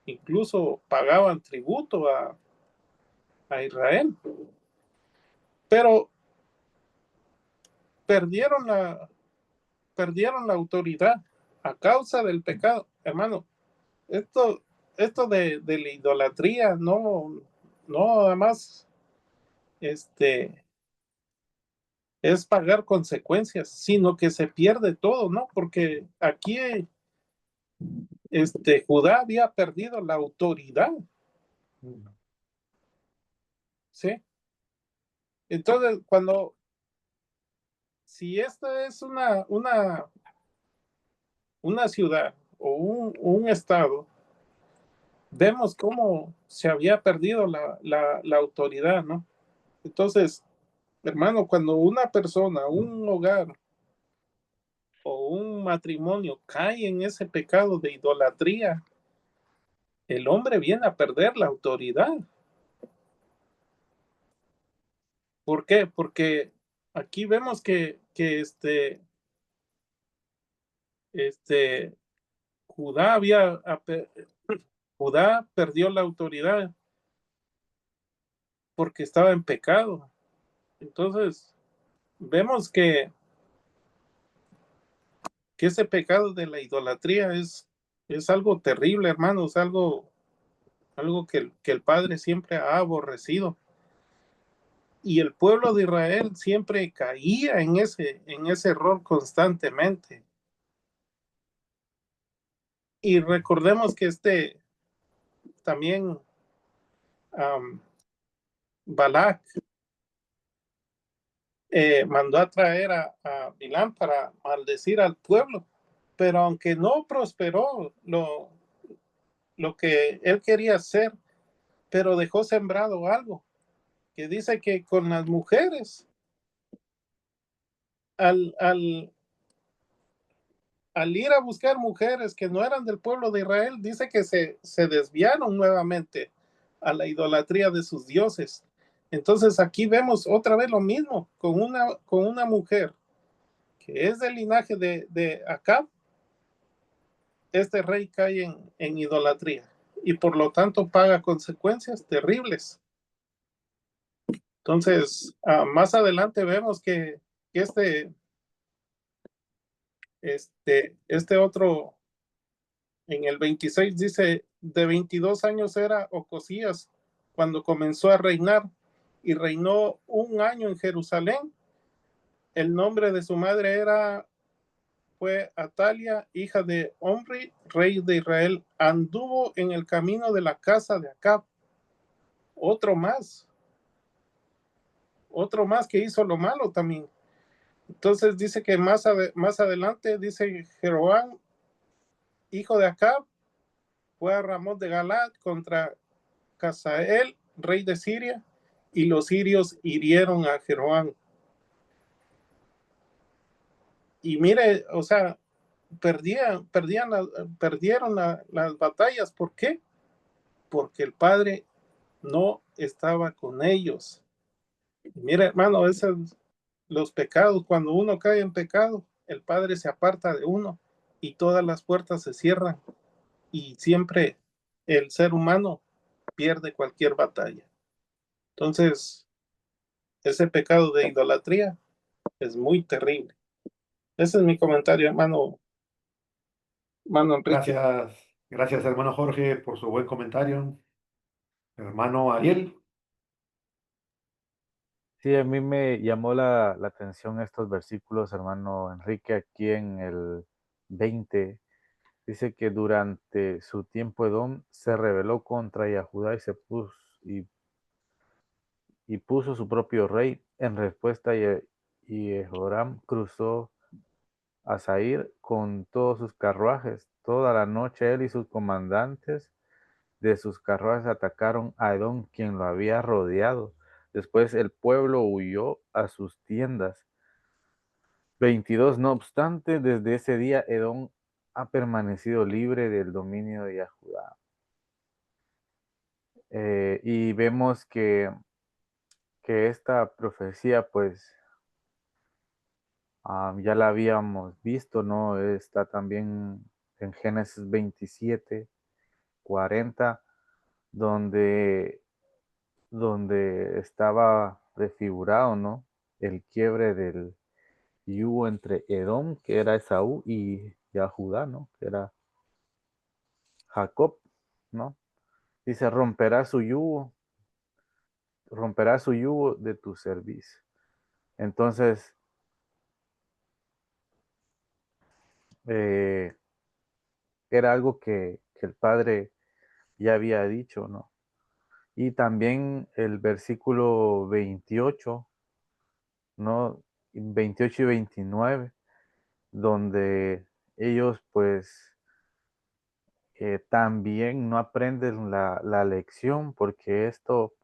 Incluso pagaban tributo a Israel, pero perdieron la autoridad a causa del pecado. Hermano, esto de la idolatría no nada más es pagar consecuencias, sino que se pierde todo, ¿no? Porque aquí Judá había perdido la autoridad, ¿sí? Entonces, si esta es una ciudad o un estado, vemos cómo se había perdido la autoridad, ¿no? Entonces, hermano, cuando una persona, un hogar o un matrimonio cae en ese pecado de idolatría, el hombre viene a perder la autoridad. ¿Por qué? Porque aquí vemos que Judá Judá perdió la autoridad porque estaba en pecado. Entonces, vemos que ese pecado de la idolatría es algo terrible, hermanos, algo que el Padre siempre ha aborrecido. Y el pueblo de Israel siempre caía en ese error constantemente. Y recordemos que también Balac mandó a traer a Bilán para maldecir al pueblo, pero aunque no prosperó lo que él quería hacer, pero dejó sembrado algo, que dice que con las mujeres, al, al, al ir a buscar mujeres que no eran del pueblo de Israel, dice que se desviaron nuevamente a la idolatría de sus dioses. Entonces aquí vemos otra vez lo mismo, con una mujer que es del linaje de Acab, este rey cae en idolatría y por lo tanto paga consecuencias terribles. Entonces, más adelante vemos que este otro, en el 26 dice, de 22 años era Ocosías cuando comenzó a reinar y reinó 1 año en Jerusalén. El nombre de su madre fue Atalia, hija de Omri, rey de Israel. Anduvo en el camino de la casa de Acab. Otro más que hizo lo malo también. Entonces dice que más adelante dice Jeroboam, hijo de Acab, fue a Ramot de Galad contra Hazael, rey de Siria, y los sirios hirieron a Jeroboam. Y mire, o sea, perdieron las batallas. ¿Por qué? Porque el Padre no estaba con ellos. Y mire, hermano, los pecados, cuando uno cae en pecado, el Padre se aparta de uno y todas las puertas se cierran y siempre el ser humano pierde cualquier batalla. Entonces, ese pecado de idolatría es muy terrible. Ese es mi comentario, hermano Enrique. Gracias hermano Jorge por su buen comentario. Hermano Ariel. Sí, a mí me llamó la atención estos versículos, hermano Enrique, aquí en el 20. Dice que durante su tiempo Edom se rebeló contra Judá y puso su propio rey. En respuesta, Jehoram cruzó a Zair con todos sus carruajes. Toda la noche él y sus comandantes de sus carruajes atacaron a Edom, quien lo había rodeado. Después el pueblo huyó a sus tiendas. 22. No obstante, desde ese día Edom ha permanecido libre del dominio de Judá. Y vemos que esta profecía, pues, ya la habíamos visto, ¿no? Está también en Génesis 27, 40, donde estaba prefigurado, ¿no? El quiebre del yugo entre Edom, que era Esaú, y Judá, ¿no? Que era Jacob, ¿no? Dice, romperá su yugo de tu cerviz. Entonces, era algo que el Padre ya había dicho, ¿no? Y también el versículo 28, ¿no? 28 y 29, donde ellos pues también no aprenden la lección, porque esto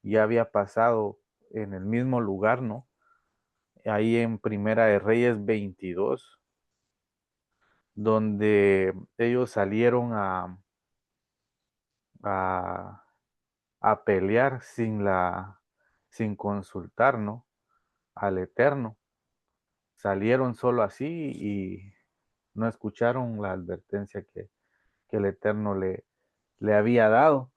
ya había pasado en el mismo lugar, ¿no? Ahí en Primera de Reyes 22, donde ellos salieron a, a pelear sin consultar, ¿no? Al Eterno. Salieron solo así y no escucharon la advertencia que el Eterno le había dado.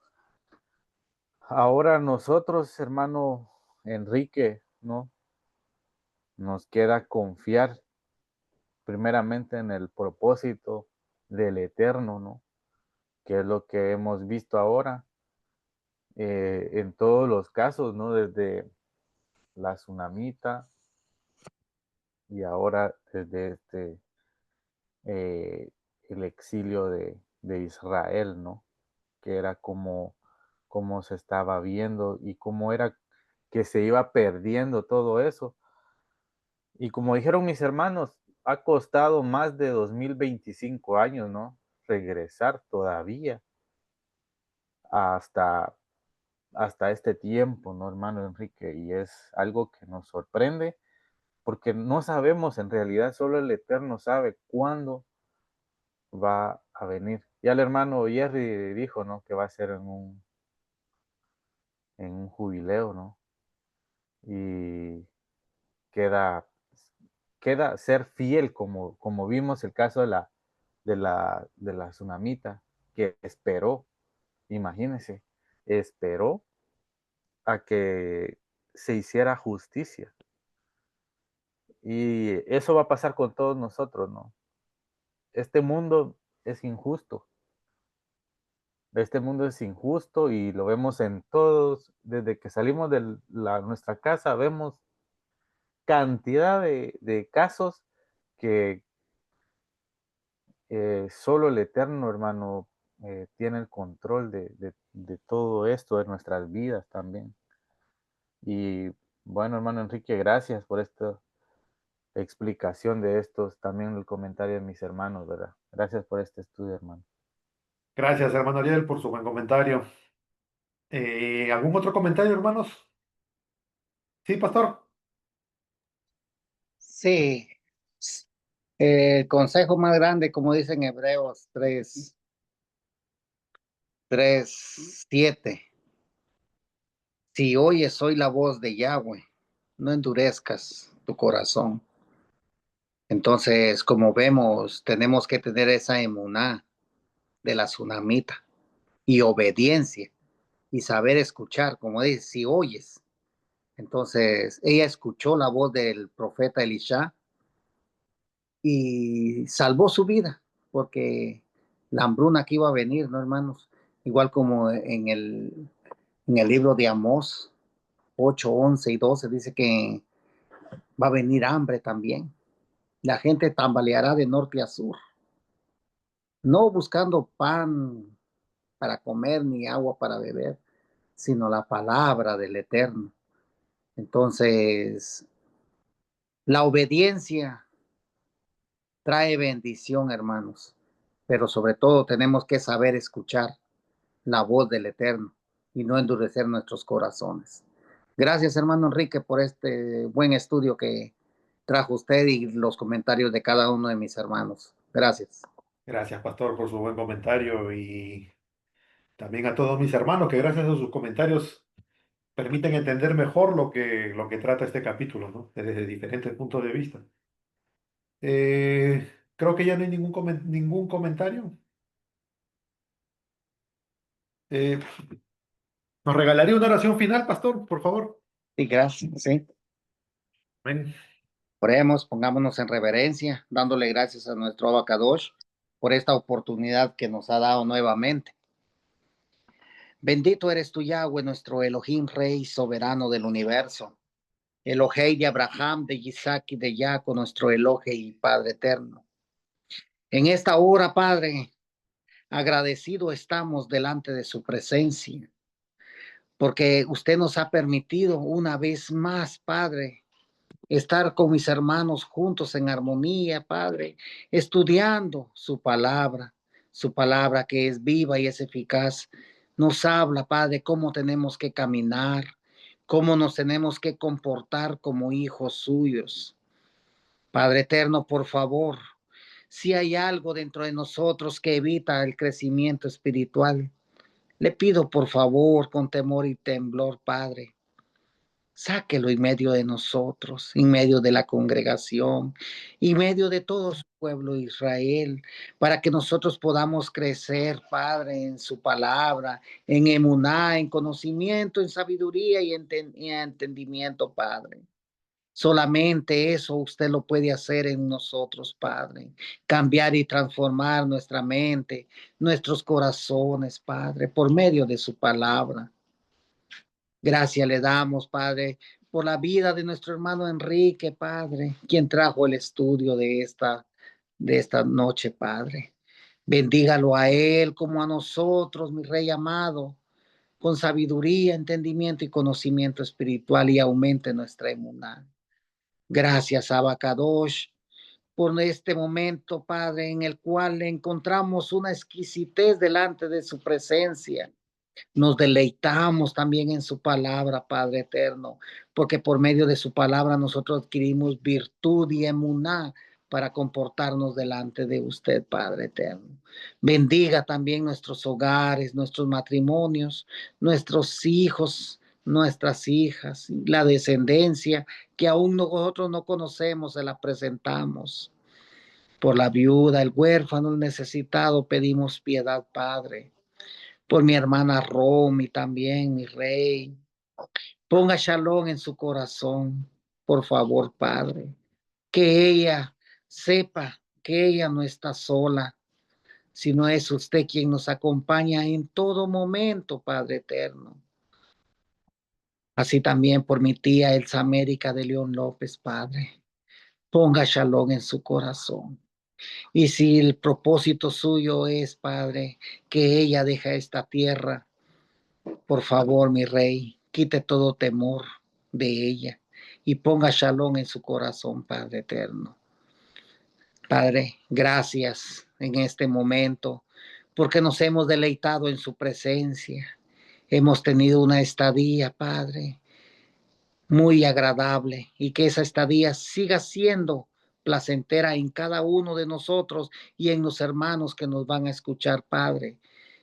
Ahora nosotros, hermano Enrique, ¿no? Nos queda confiar primeramente en el propósito del Eterno, ¿no? Que es lo que hemos visto ahora en todos los casos, ¿no? Desde la tsunamita y ahora desde el exilio de Israel, ¿no? Que era como se estaba viendo y cómo era que se iba perdiendo todo eso. Y como dijeron mis hermanos, ha costado más de 2025 años, ¿no? Regresar todavía hasta, hasta este tiempo, ¿no, hermano Enrique? Y es algo que nos sorprende porque no sabemos en realidad, solo el Eterno sabe cuándo va a venir. Ya el hermano Jerry dijo, ¿no? Que va a ser en un jubileo, ¿no? Y queda, queda ser fiel, como vimos el caso de la tsunamita, que esperó, imagínense, esperó a que se hiciera justicia. Y eso va a pasar con todos nosotros, ¿no? Este mundo es injusto. Este mundo es injusto y lo vemos en todos. Desde que salimos de nuestra casa, vemos cantidad de casos que solo el Eterno, hermano, tiene el control de todo esto, de nuestras vidas también. Y bueno, hermano Enrique, gracias por esta explicación de estos, también el comentario de mis hermanos, ¿verdad? Gracias por este estudio, hermano. Gracias, hermano Ariel, por su buen comentario. ¿Algún otro comentario, hermanos? Sí, pastor. Sí, el consejo más grande, como dicen Hebreos 3:7. Si oyes hoy la voz de Yahweh, no endurezcas tu corazón. Entonces, como vemos, tenemos que tener esa emuná de la tsunamita y obediencia y saber escuchar, como dice, si oyes. Entonces, ella escuchó la voz del profeta Elisha y salvó su vida, porque la hambruna que iba a venir, ¿no, hermanos? Igual como en el libro de Amós 8, 11 y 12 dice que va a venir hambre también. La gente tambaleará de norte a sur, no buscando pan para comer ni agua para beber, sino la palabra del Eterno. Entonces, la obediencia trae bendición, hermanos, pero sobre todo tenemos que saber escuchar la voz del Eterno y no endurecer nuestros corazones. Gracias, hermano Enrique, por este buen estudio que trajo usted y los comentarios de cada uno de mis hermanos. Gracias. Gracias, pastor, por su buen comentario y también a todos mis hermanos que gracias a sus comentarios permiten entender mejor lo que trata este capítulo, ¿no? Desde diferentes puntos de vista. Creo que ya no hay ningún comentario. Eh, ¿Nos regalaría una oración final, pastor, por favor? Sí, gracias. Sí. Amén. Oremos, pongámonos en reverencia, dándole gracias a nuestro Abacadosh por esta oportunidad que nos ha dado nuevamente. Bendito eres tú, Yahweh, nuestro Elohim, Rey soberano del universo. Elohei de Abraham, de Isaac y de Jacob, nuestro Elohe y Padre eterno. En esta hora, Padre, agradecido estamos delante de su presencia, porque usted nos ha permitido una vez más, Padre, estar con mis hermanos juntos en armonía, Padre, estudiando su palabra que es viva y es eficaz. Nos habla, Padre, cómo tenemos que caminar, cómo nos tenemos que comportar como hijos suyos. Padre eterno, por favor, si hay algo dentro de nosotros que evita el crecimiento espiritual, le pido por favor, con temor y temblor, Padre, sáquelo en medio de nosotros, en medio de la congregación, en medio de todo su pueblo de Israel, para que nosotros podamos crecer, Padre, en su palabra, en emuná, en conocimiento, en sabiduría y en entendimiento, Padre. Solamente eso usted lo puede hacer en nosotros, Padre. Cambiar y transformar nuestra mente, nuestros corazones, Padre, por medio de su palabra. Gracias le damos, Padre, por la vida de nuestro hermano Enrique, Padre, quien trajo el estudio de esta noche, Padre. Bendígalo a él como a nosotros, mi Rey amado, con sabiduría, entendimiento y conocimiento espiritual y aumente nuestra emuná. Gracias, Abacadosh, por este momento, Padre, en el cual encontramos una exquisitez delante de su presencia. Nos deleitamos también en su palabra, Padre eterno, porque por medio de su palabra nosotros adquirimos virtud y emuná para comportarnos delante de usted, Padre eterno. Bendiga también nuestros hogares, nuestros matrimonios, nuestros hijos, nuestras hijas, la descendencia que aún nosotros no conocemos, se la presentamos. Por la viuda, el huérfano, el necesitado, pedimos piedad, Padre. Por mi hermana Romy también, mi rey. Ponga shalom en su corazón, por favor, Padre. Que ella sepa que ella no está sola, sino es usted quien nos acompaña en todo momento, Padre eterno. Así también por mi tía Elsa América de León López, Padre. Ponga shalom en su corazón. Y si el propósito suyo es, Padre, que ella deje esta tierra, por favor, mi rey, quite todo temor de ella y ponga shalom en su corazón, Padre eterno. Padre, gracias en este momento porque nos hemos deleitado en su presencia. Hemos tenido una estadía, Padre, muy agradable y que esa estadía siga siendo placentera en cada uno de nosotros y en los hermanos que nos van a escuchar, Padre,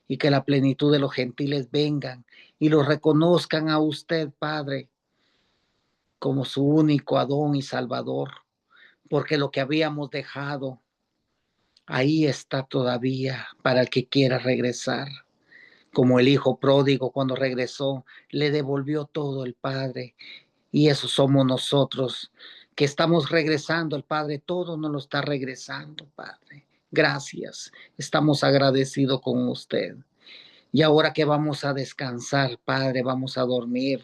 y que la plenitud de los gentiles vengan y los reconozcan a usted, Padre, como su único Adón y Salvador, porque lo que habíamos dejado ahí está todavía para el que quiera regresar. Como el hijo pródigo cuando regresó, le devolvió todo el Padre. Y eso somos nosotros, que estamos regresando. El Padre todo nos lo está regresando, Padre. Gracias. Estamos agradecidos con usted. Y ahora que vamos a descansar, Padre, vamos a dormir.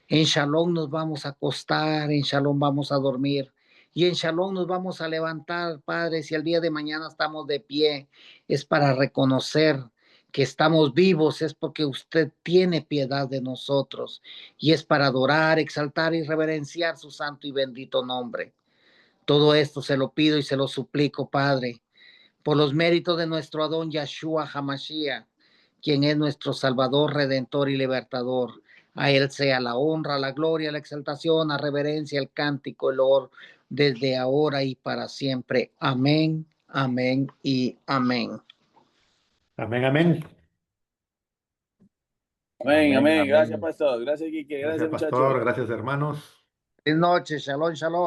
En Shalom nos vamos a acostar, en Shalom vamos a dormir. Y en Shalom nos vamos a levantar, Padre, si el día de mañana estamos de pie, es para reconocer que estamos vivos, es porque usted tiene piedad de nosotros y es para adorar, exaltar y reverenciar su santo y bendito nombre. Todo esto se lo pido y se lo suplico, Padre, por los méritos de nuestro Adón Yahshua HaMashiach, quien es nuestro Salvador, Redentor y Libertador. A Él sea la honra, la gloria, la exaltación, la reverencia, el cántico, el honor, desde ahora y para siempre. Amén, amén y amén. Amén, amén. Amén, Amén, amén. Gracias, amén. pastor. Gracias, Quique. Gracias, Gracias, pastor. muchachos. Gracias, hermanos. Buenas noches, shalom, shalom.